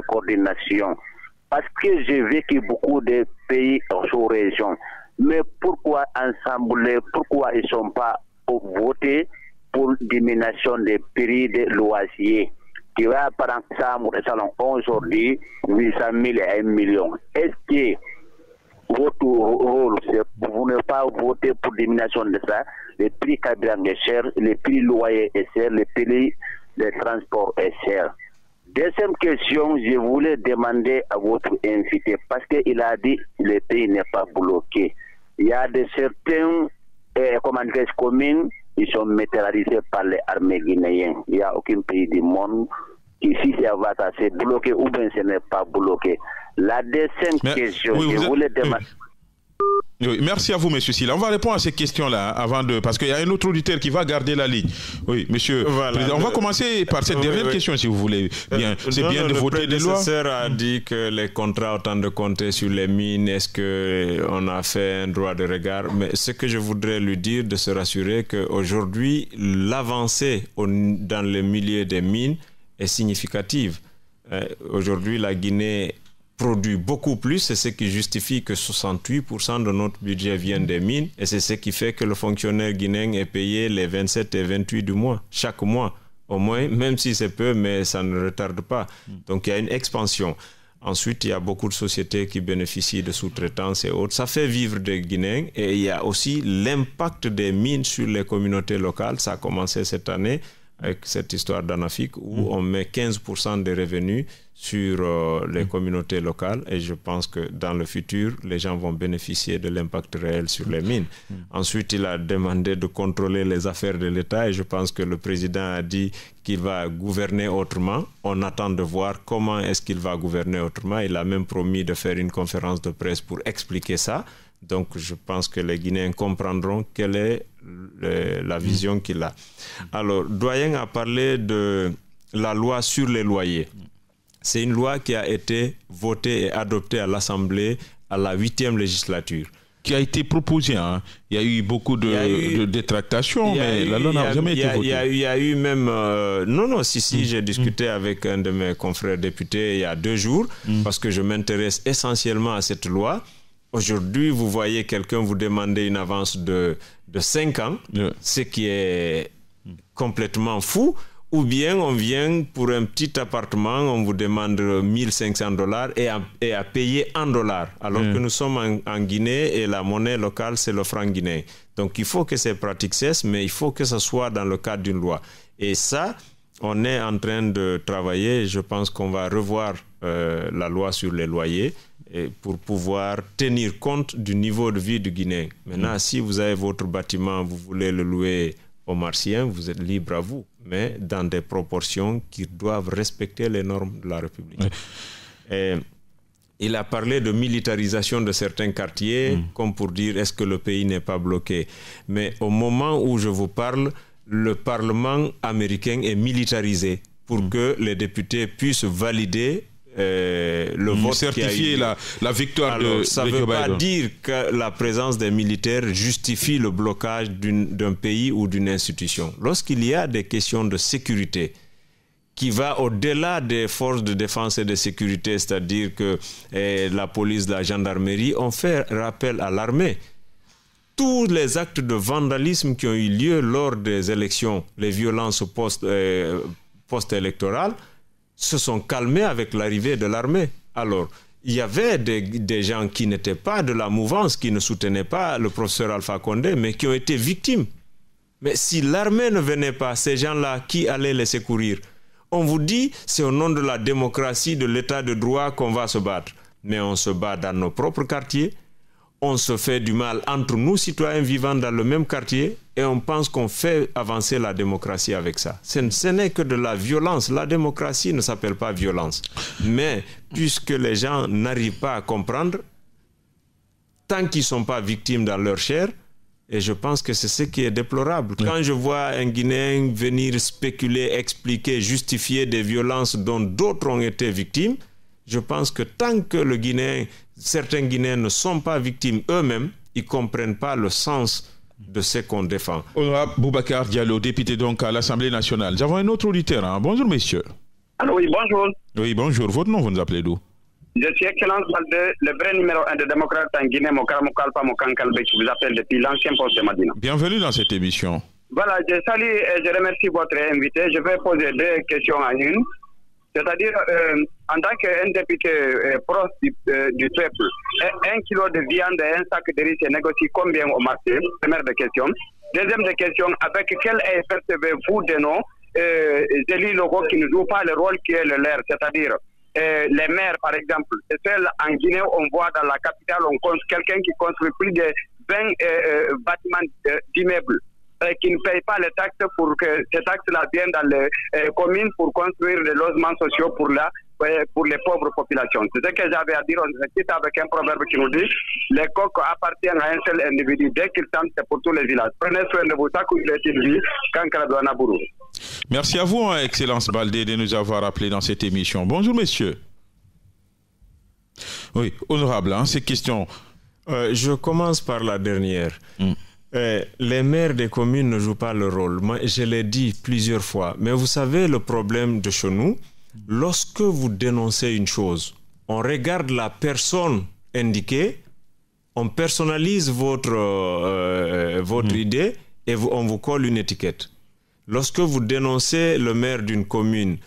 coordinations, parce que j'ai vécu beaucoup de pays sous-région. Mais pourquoi ensemble, pourquoi ils ne sont pas votés pour diminution des prix des loisirs? Qui va par exemple, aujourd'hui, 800 000 et 1 million. Est-ce que votre rôle, c'est vous ne pas voter pour diminution de ça? Les prix carburant est cher, les prix loyer est cher, les prix de transport est cher. Deuxième question, je voulais demander à votre invité, parce qu'il a dit que le pays n'est pas bloqué. Il y a de certaines communes qui sont militarisées par les armées guinéennes. Il n'y a aucun pays du monde qui, si ça va c'est bloqué ou bien ce n'est pas bloqué. La deuxième question, je voulais demander... Oui, merci à vous, monsieur Silla. On va répondre à ces questions-là avant de... Parce qu'il y a un autre auditeur qui va garder la ligne. Oui, monsieur. Voilà, on va commencer par cette dernière question, si vous voulez. Bien, c'est bien de voter des lois. Le prédécesseur a dit que les contrats, autant de compter sur les mines, est-ce qu'on a fait un droit de regard? Mais ce que je voudrais lui dire, de se rassurer qu'aujourd'hui, l'avancée dans le milieu des mines est significative. Aujourd'hui, la Guinée produit beaucoup plus, c'est ce qui justifie que 68% de notre budget vienne des mines et c'est ce qui fait que le fonctionnaire guinéen est payé les 27 et 28 du mois, chaque mois. Au moins, même si c'est peu, mais ça ne retarde pas. Donc il y a une expansion. Ensuite, il y a beaucoup de sociétés qui bénéficient de sous-traitance et autres. Ça fait vivre des Guinéens et il y a aussi l'impact des mines sur les communautés locales. Ça a commencé cette année avec cette histoire d'Anafik où on met 15% des revenus sur les communautés locales et je pense que dans le futur, les gens vont bénéficier de l'impact réel sur les mines. Ensuite, il a demandé de contrôler les affaires de l'État et je pense que le président a dit qu'il va gouverner autrement. On attend de voir comment est-ce qu'il va gouverner autrement. Il a même promis de faire une conférence de presse pour expliquer ça. Donc, je pense que les Guinéens comprendront quelle est la vision qu'il a. Alors, Doyen a parlé de la loi sur les loyers. C'est une loi qui a été votée et adoptée à l'Assemblée à la 8e législature. Qui a été proposée. Hein. Il y a eu beaucoup de détractations, mais la loi n'a jamais été votée. Il y a eu même... j'ai discuté avec un de mes confrères députés il y a 2 jours, parce que je m'intéresse essentiellement à cette loi. Aujourd'hui, vous voyez quelqu'un vous demander une avance de 5 ans, ce qui est complètement fou. Ou bien on vient pour un petit appartement, on vous demande $1 500 et à payer en dollars. Alors que nous sommes en Guinée et la monnaie locale, c'est le franc guinéen. Donc il faut que ces pratiques cessent, mais il faut que ce soit dans le cadre d'une loi. Et ça, on est en train de travailler. Je pense qu'on va revoir la loi sur les loyers et pour pouvoir tenir compte du niveau de vie du Guinéen. Maintenant, si vous avez votre bâtiment, vous voulez le louer aux Martiens, vous êtes libre à vous, mais dans des proportions qui doivent respecter les normes de la République. Et il a parlé de militarisation de certains quartiers, comme pour dire est-ce que le pays n'est pas bloqué. Mais au moment où je vous parle, le Parlement américain est militarisé pour que les députés puissent valider le vote certifier la victoire. Alors, ça ne veut pas dire que la présence des militaires justifie le blocage d'un pays ou d'une institution. Lorsqu'il y a des questions de sécurité qui va au-delà des forces de défense et de sécurité, c'est-à-dire que la police, la gendarmerie, on fait appel à l'armée. Tous les actes de vandalisme qui ont eu lieu lors des élections, les violences post-électorales, se sont calmés avec l'arrivée de l'armée. Alors, il y avait des gens qui n'étaient pas de la mouvance, qui ne soutenaient pas le professeur Alpha Condé, mais qui ont été victimes. Mais si l'armée ne venait pas, ces gens-là, qui allaient les secourir? On vous dit, c'est au nom de la démocratie, de l'état de droit qu'on va se battre. Mais on se bat dans nos propres quartiers, on se fait du mal entre nous, citoyens vivant dans le même quartier, et on pense qu'on fait avancer la démocratie avec ça. Ce n'est que de la violence. La démocratie ne s'appelle pas violence. Mais puisque les gens n'arrivent pas à comprendre, tant qu'ils ne sont pas victimes dans leur chair, et je pense que c'est ce qui est déplorable. Quand je vois un Guinéen venir spéculer, expliquer, justifier des violences dont d'autres ont été victimes, je pense que tant que certains Guinéens ne sont pas victimes eux-mêmes, ils ne comprennent pas le sens de ce qu'on défend. Honorable Boubacar Diallo, député donc à l'Assemblée nationale. Nous avons un autre auditeur. Hein. Bonjour, messieurs. Alors oui, bonjour. Oui, bonjour. Votre nom, vous nous appelez d'où? Je suis Excellence Balde, le vrai numéro 1 des démocrates en Guinée, Mokalpa Mokankalbe, qui vous appelle depuis l'ancien poste de Madina. Bienvenue dans cette émission. Voilà, je salue et je remercie votre invité. Je vais poser 2 questions à une. C'est-à-dire, en tant qu'un député proche du peuple, 1 kilo de viande et un sac de riz se négocie combien au marché? Première des questions. Deuxième des questions, avec quel est percevez-vous de nos élus locaux qui ne jouent pas le rôle qui est le leur? C'est-à-dire, les maires, par exemple, en Guinée, on voit dans la capitale, on compte quelqu'un qui construit plus de 20 bâtiments d'immeubles. Qui ne payent pas les taxes pour que ces taxes-là viennent dans les communes pour construire des logements sociaux pour les pauvres populations. C'est ce que j'avais à dire. On se quitte avec un proverbe qui nous dit les coqs appartiennent à un seul individu. Dès qu'ils tentent, c'est pour tous les villages. Prenez soin de vous. Ça coûte une vie. Merci à vous, Excellence Baldé, de nous avoir appelés dans cette émission. Bonjour, messieurs. Oui, honorable, hein, ces questions. Je commence par la dernière. Les maires des communes ne jouent pas le rôle. Moi, je l'ai dit plusieurs fois. Mais vous savez, le problème de chez nous, lorsque vous dénoncez une chose, On regarde la personne indiquée, on personnalise votre idée et on vous colle une étiquette. Lorsque vous dénoncez le maire d'une commune,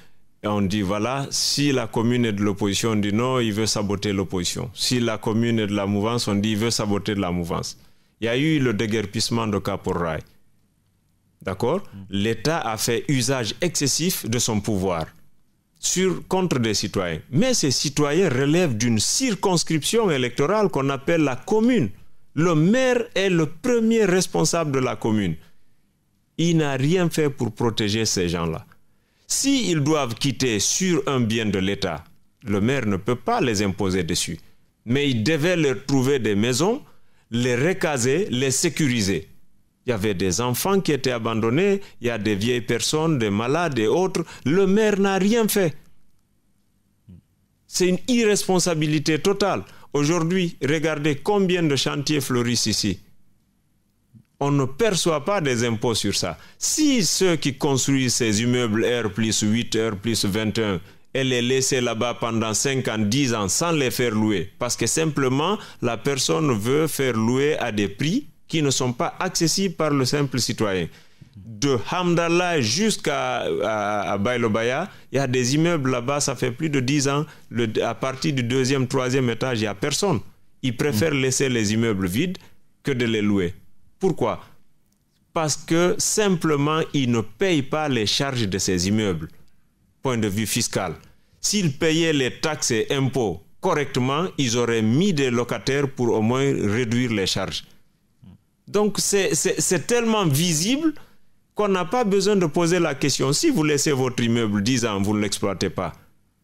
on dit voilà, si la commune est de l'opposition, on dit non, il veut saboter l'opposition. Si la commune est de la mouvance, on dit il veut saboter de la mouvance. Il y a eu le déguerpissement de Kapoor-Rai. D'accord? L'État a fait usage excessif de son pouvoir contre des citoyens. Mais ces citoyens relèvent d'une circonscription électorale qu'on appelle la commune. Le maire est le premier responsable de la commune. Il n'a rien fait pour protéger ces gens-là. S'ils doivent quitter sur un bien de l'État, le maire ne peut pas les imposer dessus. Mais il devait leur trouver des maisons, les recaser, les sécuriser. Il y avait des enfants qui étaient abandonnés, il y a des vieilles personnes, des malades et autres. Le maire n'a rien fait. C'est une irresponsabilité totale. Aujourd'hui, regardez combien de chantiers fleurissent ici. On ne perçoit pas des impôts sur ça. Si ceux qui construisent ces immeubles R+8, R+21, et les laisser là-bas pendant 5 ans, 10 ans sans les faire louer, parce que simplement la personne veut faire louer à des prix qui ne sont pas accessibles par le simple citoyen. De Hamdallah jusqu'à Bailobaya, il y a des immeubles là-bas, ça fait plus de 10 ans. À partir du 2e, 3e étage, il n'y a personne. Ils préfèrent laisser les immeubles vides que de les louer. Pourquoi? Parce que simplement, ils ne payent pas les charges de ces immeubles, point de vue fiscal. S'ils payaient les taxes et impôts correctement, ils auraient mis des locataires pour au moins réduire les charges. Donc, c'est tellement visible qu'on n'a pas besoin de poser la question. Si vous laissez votre immeuble 10 ans, vous ne l'exploitez pas.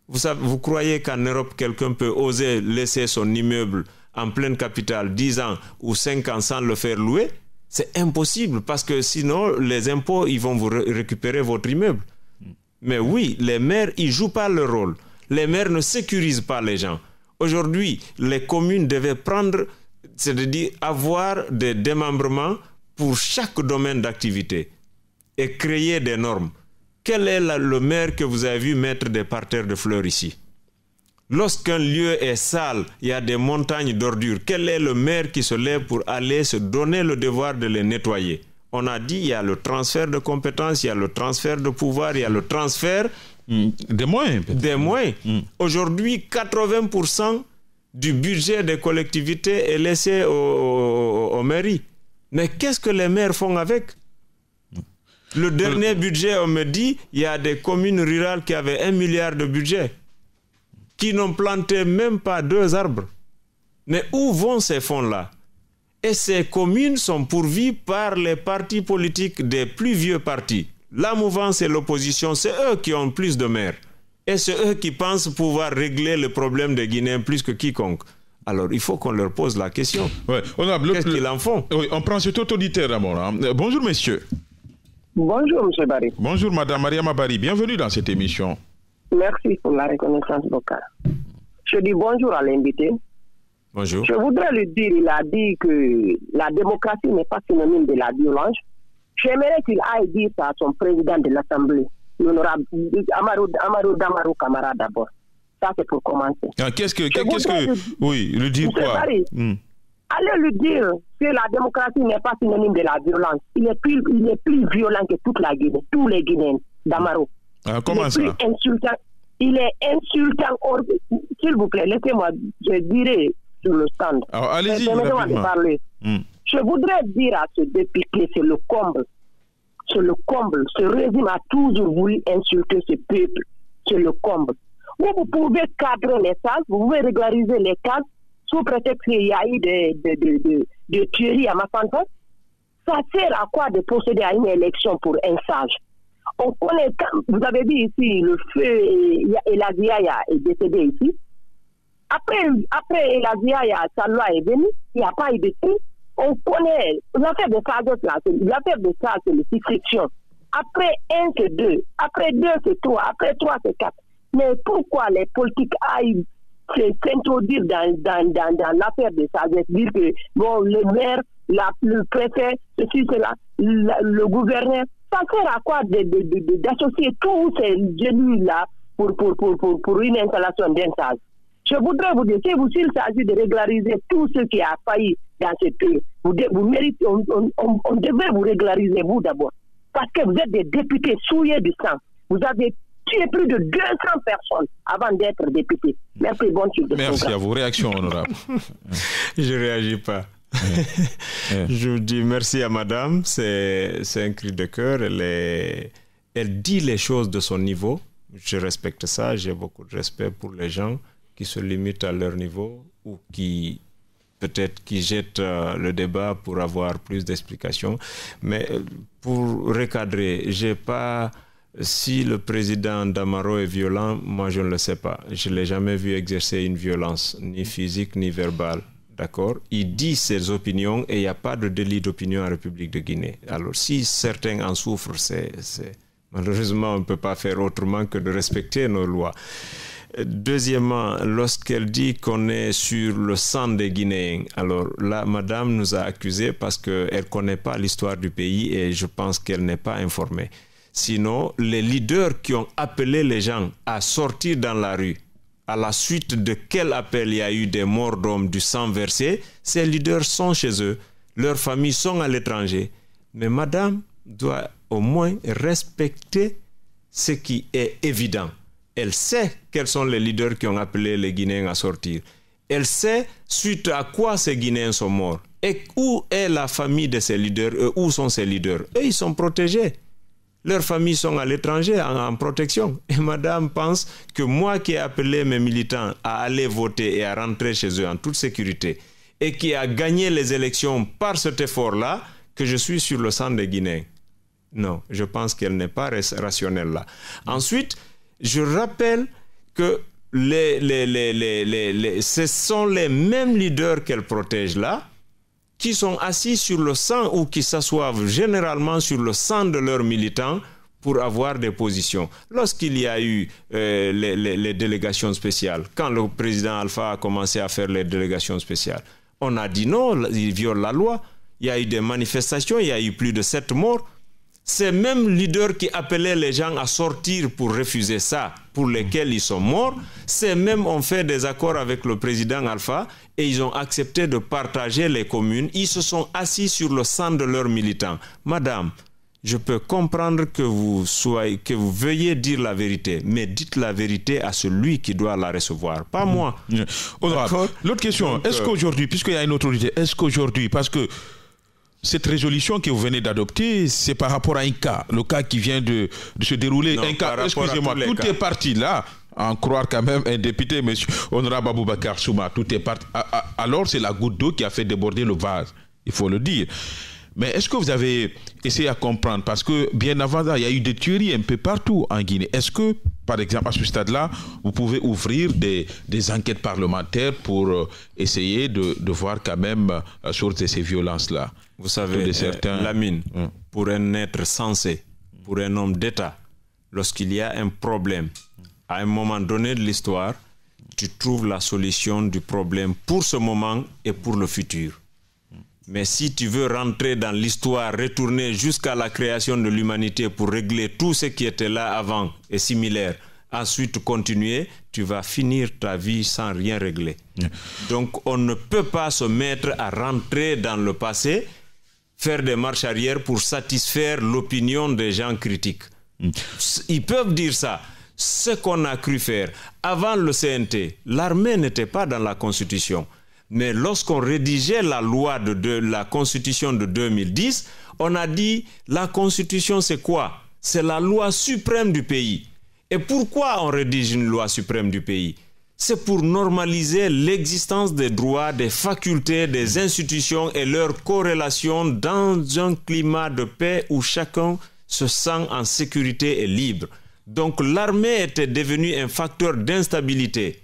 Vous croyez qu'en Europe, quelqu'un peut oser laisser son immeuble en pleine capitale 10 ans ou 5 ans sans le faire louer? C'est impossible parce que sinon, les impôts, ils vont vous récupérer votre immeuble. Mais oui, les maires, ils ne jouent pas leur rôle. Les maires ne sécurisent pas les gens. Aujourd'hui, les communes devaient prendre, c'est-à-dire avoir des démembrements pour chaque domaine d'activité et créer des normes. Quel est le maire que vous avez vu mettre des parterres de fleurs ici? Lorsqu'un lieu est sale, il y a des montagnes d'ordures. Quel est le maire qui se lève pour aller se donner le devoir de les nettoyer? On a dit il y a le transfert de compétences, il y a le transfert de pouvoir, il y a le transfert des moyens. Aujourd'hui, 80% du budget des collectivités est laissé aux mairies. Mais qu'est-ce que les maires font avec? Le dernier budget, on me dit, il y a des communes rurales qui avaient 1 milliard de budget, qui n'ont planté même pas 2 arbres. Mais où vont ces fonds-là? Et ces communes sont pourvues par les partis politiques des plus vieux partis. La mouvance et l'opposition, c'est eux qui ont plus de maires. Et c'est eux qui pensent pouvoir régler le problème des Guinéens plus que quiconque. Alors, il faut qu'on leur pose la question. Ouais. Qu'est-ce qu'ils en font? Oui, on prend cet autoritaire d'abord. Bonjour, messieurs. Bonjour, M. Barry. Bonjour, Madame Mariama Barry. Bienvenue dans cette émission. Merci pour la reconnaissance vocale. Je dis bonjour à l'invité. Bonjour. Je voudrais lui dire, il a dit que la démocratie n'est pas synonyme de la violence. J'aimerais qu'il aille dire ça à son président de l'Assemblée, l'honorable Amadou Damarou Camara d'abord. Ça, c'est pour commencer. Oui, lui dire quoi? Allez lui dire que la démocratie n'est pas synonyme de la violence. Il est plus violent que toute la Guinée, tous les Guinéens, Damarou. Comment ça? Il est insultant. S'il vous plaît, laissez-moi, je dirai sur le stand. Alors, allez-y, rapidement. Parler. Je voudrais dire à ce député, c'est le comble. C'est le comble. Ce régime a toujours voulu insulter ce peuple. C'est le comble. Vous pouvez cadrer les cases, vous pouvez régulariser les cases, sous prétexte qu'il y a eu des tueries à Mafanta. Ça sert à quoi de procéder à une élection pour un sage? On connaît, vous avez dit ici, le feu Elazia est décédé ici. Après Elazia, sa loi est venue, il n'y a pas eu de tri. On connaît l'affaire de Sages là, l'affaire de Sages, c'est la succession. Après 1, c'est 2. Après 2, c'est 3. Après 3, c'est 4. Mais pourquoi les politiques aillent s'introduire dans l'affaire de Sages, dire que bon, le maire, le préfet, ceci, cela, le gouverneur, ça sert à quoi d'associer tous ces élus-là pour une installation d'un sage? Je voudrais vous dire, s'il s'agit de régulariser tout ce qui a failli dans ce pays, vous méritez, on devrait vous régulariser, vous d'abord. Parce que vous êtes des députés souillés du sang. Vous avez tué plus de 200 personnes avant d'être député. Merci, bonne suite. Merci à vous. Réaction, honorable. Je ne réagis pas. Je vous dis merci à madame. C'est un cri de cœur. Elle dit les choses de son niveau. Je respecte ça. J'ai beaucoup de respect pour les gens qui se limitent à leur niveau ou qui peut-être qui jettent le débat pour avoir plus d'explications. Mais pour recadrer, j'ai pas... Si le président Damaro est violent, moi je ne le sais pas. Je ne l'ai jamais vu exercer une violence, ni physique, ni verbale. D'accord? Il dit ses opinions et il n'y a pas de délit d'opinion en République de Guinée. Alors si certains en souffrent, malheureusement on ne peut pas faire autrement que de respecter nos lois. Deuxièmement, lorsqu'elle dit qu'on est sur le sang des Guinéens, alors là, madame nous a accusés parce qu'elle ne connaît pas l'histoire du pays et je pense qu'elle n'est pas informée. Sinon, les leaders qui ont appelé les gens à sortir dans la rue, à la suite de quel appel il y a eu des morts d'hommes, du sang versé, ces leaders sont chez eux, leurs familles sont à l'étranger. Mais madame doit au moins respecter ce qui est évident. Elle sait quels sont les leaders qui ont appelé les Guinéens à sortir. Elle sait suite à quoi ces Guinéens sont morts. Et où est la famille de ces leaders? Où sont ces leaders? Eux, ils sont protégés. Leurs familles sont à l'étranger en protection. Et madame pense que moi qui ai appelé mes militants à aller voter et à rentrer chez eux en toute sécurité et qui a gagné les élections par cet effort-là, que je suis sur le sang des Guinéens. Non, je pense qu'elle n'est pas rationnelle là. Ensuite, je rappelle que ce sont les mêmes leaders qu'elle protège là, qui sont assis sur le sang ou qui s'assoivent généralement sur le sang de leurs militants pour avoir des positions. Lorsqu'il y a eu les délégations spéciales, quand le président Alpha a commencé à faire les délégations spéciales, on a dit non, il viole la loi. Il y a eu des manifestations, il y a eu plus de 7 morts. Ces mêmes leaders qui appelaient les gens à sortir pour refuser ça, pour lesquels ils sont morts, ces mêmes ont fait des accords avec le président Alpha et ils ont accepté de partager les communes. Ils se sont assis sur le sang de leurs militants. Madame, je peux comprendre que vous veuillez dire la vérité, mais dites la vérité à celui qui doit la recevoir, pas moi. Honorable, l'autre question, est-ce qu'aujourd'hui, puisqu'il y a une autorité, est-ce qu'aujourd'hui, parce que cette résolution que vous venez d'adopter, c'est par rapport à un cas, le cas qui vient de se dérouler. Non, un cas, excusez-moi, tout est parti là, à en croire quand même un député, monsieur Honorable Aboubacar Souma, tout est parti. Alors c'est la goutte d'eau qui a fait déborder le vase, il faut le dire. Mais est-ce que vous avez essayé à comprendre? Parce que bien avant ça, il y a eu des tueries un peu partout en Guinée. Est-ce que, par exemple, à ce stade-là, vous pouvez ouvrir des enquêtes parlementaires pour essayer de voir quand même sur ces violences-là? Vous savez, Lamine, pour un être sensé, pour un homme d'État, lorsqu'il y a un problème, à un moment donné de l'histoire, tu trouves la solution du problème pour ce moment et pour le futur. Mais si tu veux rentrer dans l'histoire, retourner jusqu'à la création de l'humanité pour régler tout ce qui était là avant et similaire, ensuite continuer, tu vas finir ta vie sans rien régler. Donc on ne peut pas se mettre à rentrer dans le passé, faire des marches arrière pour satisfaire l'opinion des gens critiques. Ils peuvent dire ça. Ce qu'on a cru faire avant le CNT, l'armée n'était pas dans la Constitution. Mais lorsqu'on rédigeait la loi de la Constitution de 2010, on a dit la Constitution c'est quoi? C'est la loi suprême du pays. Et pourquoi on rédige une loi suprême du pays? C'est pour normaliser l'existence des droits, des facultés, des institutions et leur corrélation dans un climat de paix où chacun se sent en sécurité et libre. Donc l'armée était devenue un facteur d'instabilité.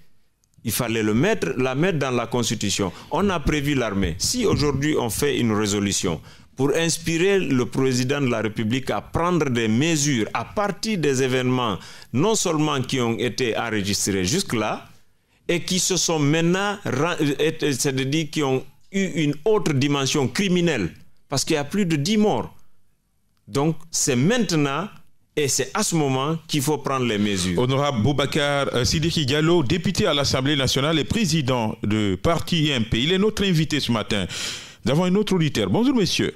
Il fallait la mettre dans la Constitution. On a prévu l'armée. Si aujourd'hui on fait une résolution pour inspirer le président de la République à prendre des mesures à partir des événements, non seulement qui ont été enregistrés jusque-là, et qui se sont maintenant, c'est-à-dire qui ont eu une autre dimension criminelle, parce qu'il y a plus de 10 morts. Donc c'est maintenant, Et c'est à ce moment qu'il faut prendre les mesures. Honorable Boubacar Sidiki Diallo, député à l'Assemblée nationale et président du parti IMP. Il est notre invité ce matin. Nous avons un autre auditeur. Bonjour, monsieur.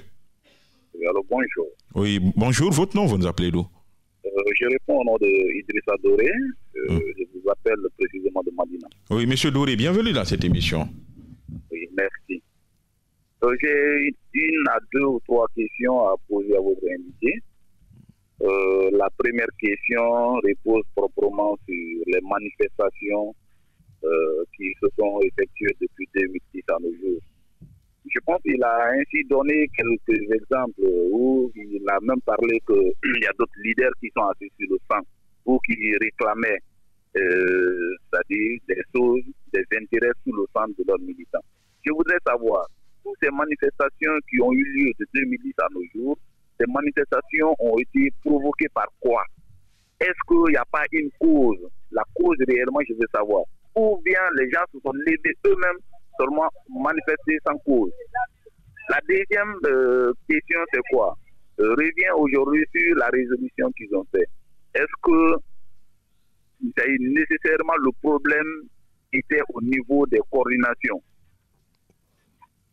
Alors, bonjour. Oui, bonjour. Votre nom, vous nous appelez d'où? Je réponds au nom d'Idrissa Doré. Je vous appelle précisément de Madina. Oui, monsieur Doré, bienvenue dans cette émission. Oui, merci. J'ai une à deux ou trois questions à poser à votre invité. La première question repose proprement sur les manifestations qui se sont effectuées depuis 2010 à nos jours. Je pense qu'il a ainsi donné quelques exemples où il a même parlé qu'il y a d'autres leaders qui sont assis sur le sang ou qui réclamaient, c'est-à-dire des choses, des intérêts sous le sang de leurs militants. Je voudrais savoir, toutes ces manifestations qui ont eu lieu de 2010 à nos jours, ces manifestations ont été provoquées par quoi? Est-ce qu'il n'y a pas une cause? La cause réellement, je veux savoir. Ou bien les gens se sont levés eux-mêmes seulement manifester sans cause. La deuxième question, c'est quoi? Revient aujourd'hui sur la résolution qu'ils ont fait. Est-ce que nécessairement le problème était au niveau des coordinations?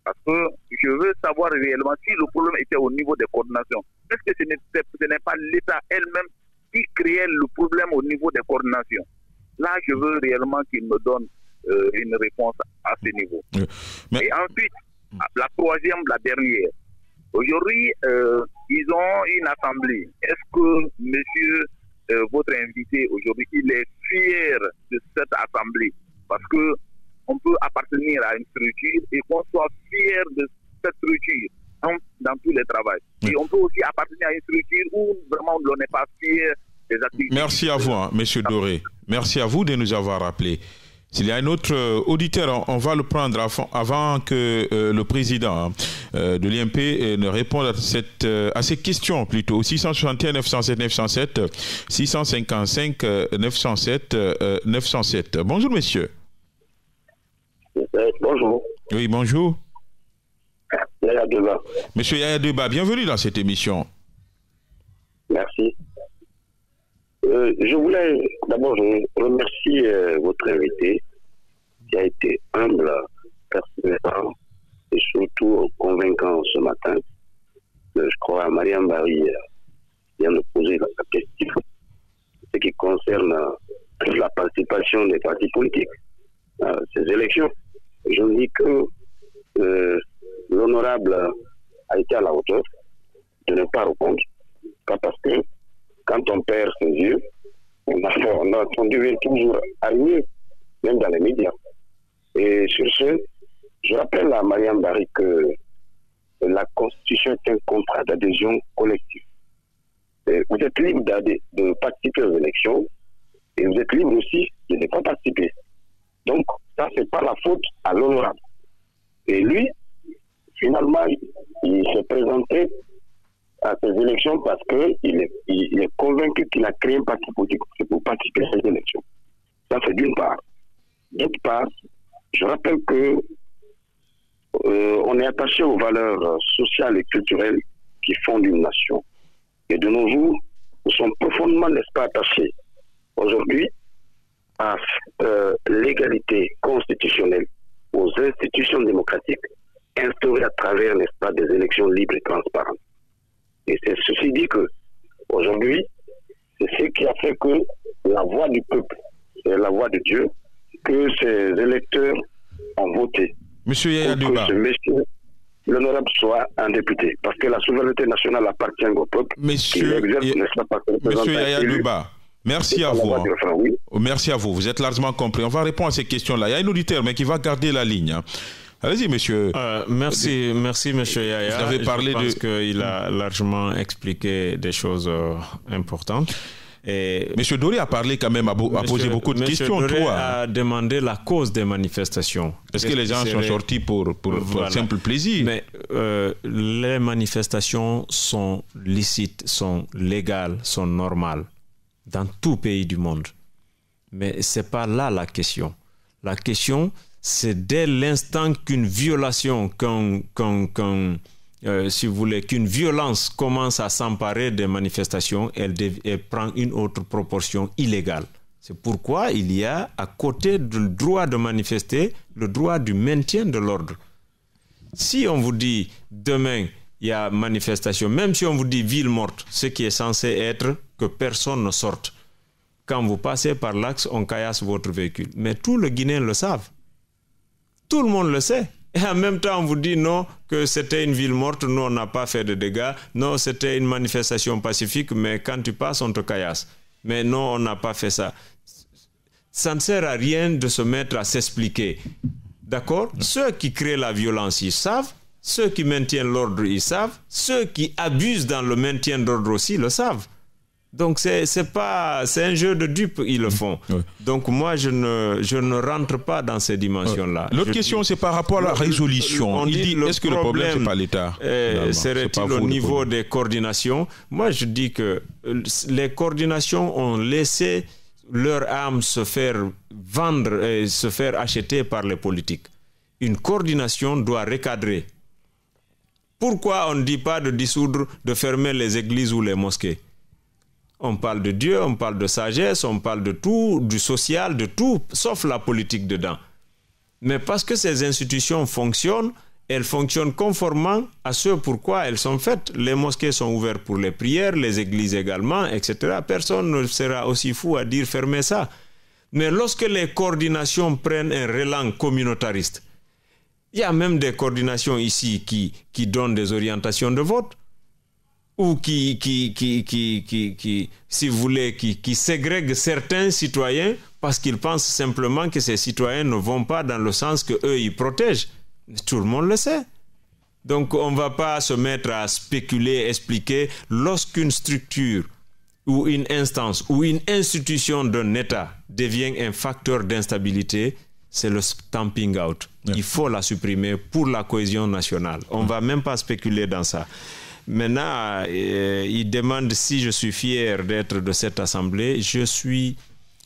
Parce que je veux savoir réellement si le problème était au niveau des coordinations. Est-ce que ce n'est pas l'État elle-même qui créait le problème au niveau des coordinations? Là, je veux réellement qu'il me donne une réponse à ce niveau. Et ensuite, la troisième, la dernière. Aujourd'hui, ils ont une assemblée. Est-ce que monsieur, votre invité aujourd'hui, il est fier de cette assemblée? Parce que on peut appartenir à une structure et qu'on soit fier de cette structure dans tous les travaux. Et on peut aussi appartenir à une structure où vraiment on n'est pas fier des activités. Merci à vous, monsieur Doré. Merci à vous de nous avoir rappelé. S'il y a un autre auditeur, on va le prendre avant que le président de l'IMP ne réponde à ces questions plutôt. 661 907 907, 655 907 907. Bonjour, monsieur. Bonjour. Oui, bonjour. Yaya Deba. Monsieur Yaya Deba, bienvenue dans cette émission. Merci. Je voulais d'abord remercier votre invité qui a été humble, persévérant et surtout convaincant ce matin. Je crois à Mariam Barry vient de poser la question ce qui concerne la participation des partis politiques à ces élections. Je me dis que l'honorable a été à la hauteur de ne pas répondre, parce que quand on perd ses yeux, on a entendu toujours arriver, même dans les médias. Et sur ce, je rappelle à Mariam Barry que la Constitution est un contrat d'adhésion collective. Et vous êtes libre de participer aux élections et vous êtes libre aussi de ne pas participer. Donc, ça, c'est pas la faute à l'honorable. Et lui, finalement, il s'est présenté à ces élections parce qu'il est convaincu qu'il a créé un parti politique pour participer à ces élections. Ça, c'est d'une part. D'autre part, je rappelle que on est attaché aux valeurs sociales et culturelles qui fondent une nation. Et de nos jours, nous sommes profondément, n'est-ce pas, attachés aujourd'hui à l'égalité constitutionnelle, aux institutions démocratiques instaurées à travers, n'est-ce pas, des élections libres et transparentes. Et c'est ceci dit que aujourd'hui, c'est ce qui a fait que la voix du peuple, c'est la voix de Dieu, que ces électeurs ont voté. Monsieur Yaya Deba. Que ce monsieur, l'honorable, soit un député. Parce que la souveraineté nationale appartient au peuple. Monsieur Yaya Deba, merci à vous. Merci à vous. Vous êtes largement compris. On va répondre à ces questions-là. Il y a un auditeur, mais qui va garder la ligne. Allez-y, monsieur. Merci, monsieur Yaya. Vous avez parlé Je pense qu'il a largement expliqué des choses importantes. Et monsieur Doré a parlé quand même, a posé beaucoup de questions. Monsieur Doré a demandé la cause des manifestations. Est-ce que les gens sont sortis pour simple plaisir? Mais les manifestations sont licites, sont légales, sont normales dans tout pays du monde. Mais ce n'est pas là la question. La question, c'est dès l'instant qu'une violation, qu'un si vous voulez, qu'une violence commence à s'emparer des manifestations, elle prend une autre proportion illégale. C'est pourquoi il y a, à côté du droit de manifester, le droit du maintien de l'ordre. Si on vous dit demain, il y a manifestation, même si on vous dit ville morte, ce qui est censé être que personne ne sorte. Quand vous passez par l'axe, on caillasse votre véhicule. Mais tout le Guinéen le savent. Tout le monde le sait. Et en même temps, on vous dit non, que c'était une ville morte, nous on n'a pas fait de dégâts. Non, c'était une manifestation pacifique, mais quand tu passes, on te caillasse. Mais non, on n'a pas fait ça. Ça ne sert à rien de se mettre à s'expliquer. D'accord? Ceux qui créent la violence, ils savent. Ceux qui maintiennent l'ordre, ils savent. Ceux qui abusent dans le maintien d'ordre aussi le savent. Donc c'est un jeu de dupes, ils le font. Oui. Donc moi, je ne rentre pas dans ces dimensions-là. L'autre question, c'est par rapport à la résolution. Il dit, est-ce que le problème, c'est pas l'État? Serait-il au niveau des coordinations? Moi, je dis que les coordinations ont laissé leur âme se faire vendre et se faire acheter par les politiques. Une coordination doit recadrer. Pourquoi on ne dit pas de dissoudre, de fermer les églises ou les mosquées? On parle de Dieu, on parle de sagesse, on parle de tout, du social, de tout, sauf la politique dedans. Mais parce que ces institutions fonctionnent, elles fonctionnent conformément à ce pourquoi elles sont faites. Les mosquées sont ouvertes pour les prières, les églises également, etc. Personne ne sera aussi fou à dire fermer ça. Mais lorsque les coordinations prennent un relan communautariste, il y a même des coordinations ici qui donnent des orientations de vote, ou qui si vous voulez, qui ségrèguent certains citoyens parce qu'ils pensent simplement que ces citoyens ne vont pas dans le sens qu'eux, ils protègent. Tout le monde le sait. Donc, on ne va pas se mettre à spéculer, expliquer. Lorsqu'une structure ou une instance ou une institution d'un État devient un facteur d'instabilité, c'est le stamping out. Ouais. Il faut la supprimer pour la cohésion nationale. On ne va même pas spéculer dans ça. Maintenant, il demande si je suis fier d'être de cette assemblée. Je suis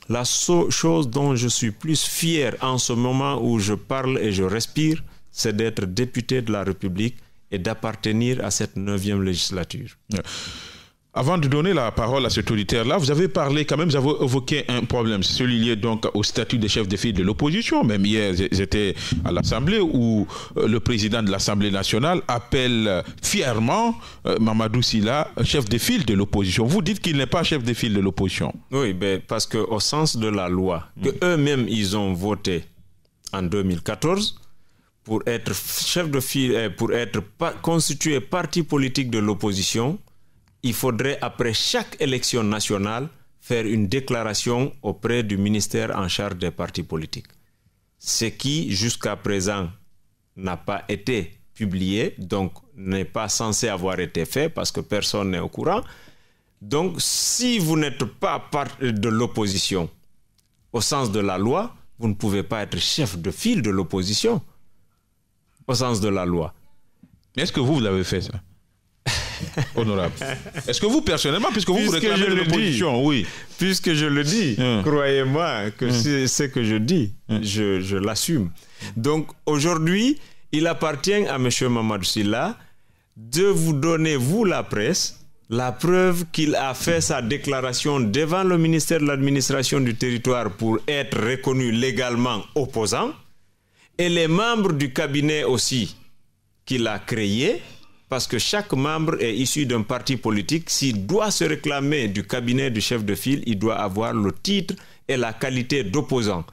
la chose dont je suis plus fier en ce moment où je parle et je respire, c'est d'être député de la République et d'appartenir à cette 9e législature. Ouais. Avant de donner la parole à cet auditeur-là, vous avez parlé quand même, vous avez évoqué un problème, c'est celui lié donc au statut des chefs de file de l'opposition. Même hier, j'étais à l'Assemblée où le président de l'Assemblée nationale appelle fièrement Mamadou Sylla chef de file de l'opposition. Vous dites qu'il n'est pas chef de file de l'opposition. Oui, ben parce qu'au sens de la loi, que eux-mêmes ils ont voté en 2014, pour être chef de file, pour être constitué parti politique de l'opposition, il faudrait, après chaque élection nationale, faire une déclaration auprès du ministère en charge des partis politiques. Ce qui, jusqu'à présent, n'a pas été publié, donc n'est pas censé avoir été fait parce que personne n'est au courant. Donc, si vous n'êtes pas part de l'opposition, au sens de la loi, vous ne pouvez pas être chef de file de l'opposition, au sens de la loi. Est-ce que vous l'avez fait, ça? Honorable. Est-ce que vous, personnellement, puisque vous réclamez l'opposition, oui. Puisque je le dis, croyez-moi que c'est ce que je dis, je l'assume. Donc, aujourd'hui, il appartient à M. Mamadou Sylla de vous donner, vous, la presse, la preuve qu'il a fait sa déclaration devant le ministère de l'administration du territoire pour être reconnu légalement opposant, et les membres du cabinet aussi qu'il a créé, parce que chaque membre est issu d'un parti politique. S'il doit se réclamer du cabinet du chef de file, il doit avoir le titre et la qualité d'opposant.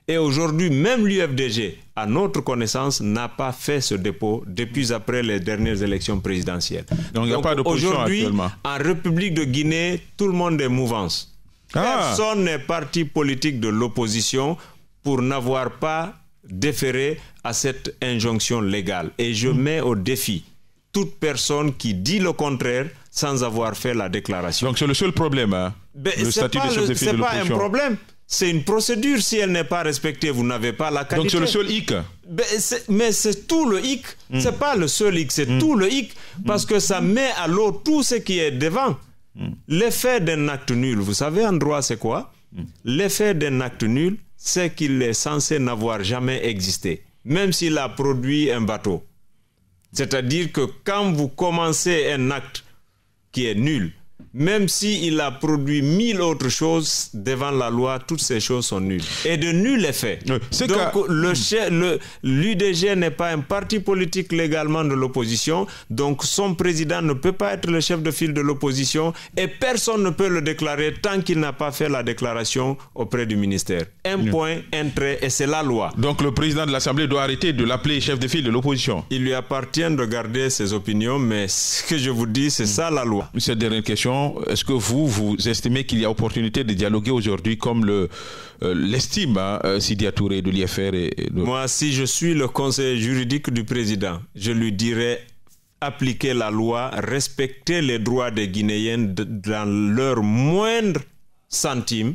Et aujourd'hui, même l'UFDG, à notre connaissance, n'a pas fait ce dépôt depuis après les dernières élections présidentielles. Donc il n'y a pas d'opposition actuellement. Aujourd'hui, en République de Guinée, tout le monde est mouvance. Personne n'est parti politique de l'opposition pour n'avoir pas déféré à cette injonction légale. Et je mets au défi toute personne qui dit le contraire sans avoir fait la déclaration. Donc c'est le seul problème, hein, le statut des chefs de file de l'opposition. C'est pas un problème, c'est une procédure. Si elle n'est pas respectée, vous n'avez pas la qualité. Donc c'est le seul hic. Mais c'est tout le hic. C'est pas le seul hic, c'est tout le hic. Parce que ça met à l'eau tout ce qui est devant. L'effet d'un acte nul, vous savez en droit c'est quoi? L'effet d'un acte nul, c'est qu'il est censé n'avoir jamais existé. Même s'il a produit un bateau. C'est-à-dire que quand vous commencez un acte qui est nul, même s'il a produit 1000 autres choses devant la loi, toutes ces choses sont nulles. Et de nul effet. Donc l'UDG n'est pas un parti politique légalement de l'opposition, donc son président ne peut pas être le chef de file de l'opposition et personne ne peut le déclarer tant qu'il n'a pas fait la déclaration auprès du ministère. Un point, un trait, et c'est la loi. Donc le président de l'Assemblée doit arrêter de l'appeler chef de file de l'opposition. Il lui appartient de garder ses opinions, mais ce que je vous dis, c'est ça la loi. Cette dernière question, est-ce que vous estimez qu'il y a opportunité de dialoguer aujourd'hui comme l'estime Sidya Touré de l'IFR Moi, si je suis le conseiller juridique du président, je lui dirais appliquer la loi, respecter les droits des Guinéens dans leur moindre centime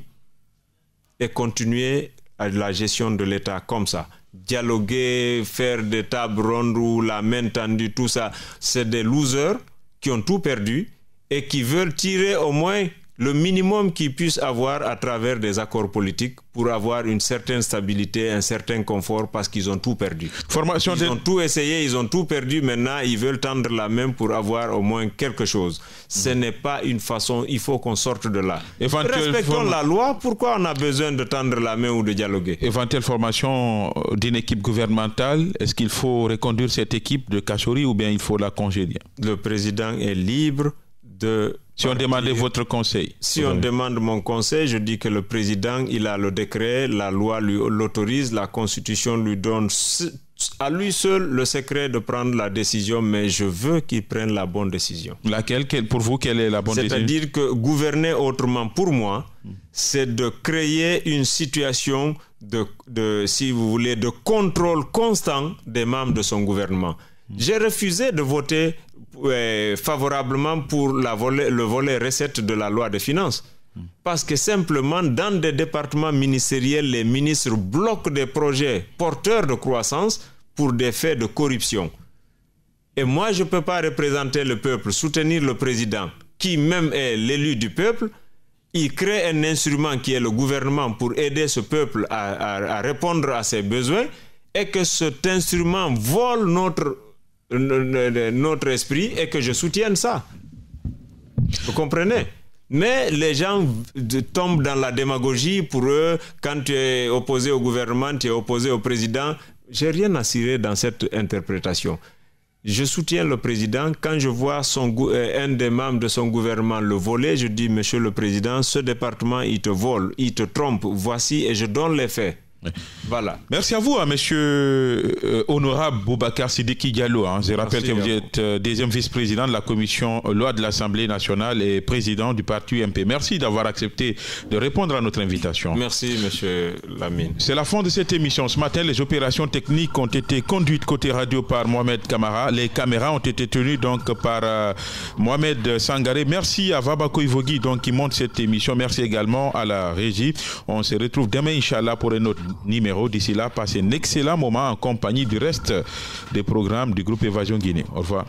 et continuer à la gestion de l'État comme ça. Dialoguer, faire des tables rondes ou la main tendue, tout ça, c'est des losers qui ont tout perdu et qui veulent tirer au moins le minimum qu'ils puissent avoir à travers des accords politiques pour avoir une certaine stabilité, un certain confort parce qu'ils ont tout perdu. Ils ont tout essayé, ils ont tout perdu, maintenant ils veulent tendre la main pour avoir au moins quelque chose. Ce n'est pas une façon, il faut qu'on sorte de là. Respectons la loi, pourquoi on a besoin de tendre la main ou de dialoguer? Éventuelle formation d'une équipe gouvernementale, est-ce qu'il faut reconduire cette équipe de Kachori ou bien il faut la congédier? Le président est libre de... Si on demandait votre conseil. Si on demande mon conseil, je dis que le président, il a le décret, la loi lui l'autorise, la constitution lui donne à lui seul le secret de prendre la décision, mais je veux qu'il prenne la bonne décision. Laquelle, pour vous, quelle est la bonne décision? C'est-à-dire que gouverner autrement, pour moi, c'est de créer une situation si vous voulez, de contrôle constant des membres de son gouvernement. J'ai refusé de voter favorablement pour le volet recette de la loi des finances. Parce que simplement, dans des départements ministériels, les ministres bloquent des projets porteurs de croissance pour des faits de corruption. Et moi, je ne peux pas représenter le peuple, soutenir le président, qui même est l'élu du peuple. Il crée un instrument qui est le gouvernement pour aider ce peuple à répondre à ses besoins et que cet instrument vole notre esprit et que je soutienne ça. Vous comprenez? Mais les gens tombent dans la démagogie. Pour eux, quand tu es opposé au gouvernement, tu es opposé au président. J'ai rien à cirer dans cette interprétation. Je soutiens le président. Quand je vois un des membres de son gouvernement le voler, je dis, monsieur le président, ce département, il te vole, il te trompe. Voici, et je donne les faits. Voilà. Merci à vous, monsieur honorable Boubacar Sidiki Diallo. Je rappelle que vous êtes deuxième vice-président de la commission loi de l'Assemblée nationale et président du parti UMP. Merci d'avoir accepté de répondre à notre invitation. Merci, monsieur Lamine. C'est la fin de cette émission. Ce matin, les opérations techniques ont été conduites côté radio par Mohamed Kamara. Les caméras ont été tenues donc par Mohamed Sangaré. Merci à Vabako Ivogui qui monte cette émission. Merci également à la régie. On se retrouve demain, Inch'Allah, pour un autre numéro. D'ici là, passez un excellent moment en compagnie du reste des programmes du groupe Évasion Guinée. Au revoir.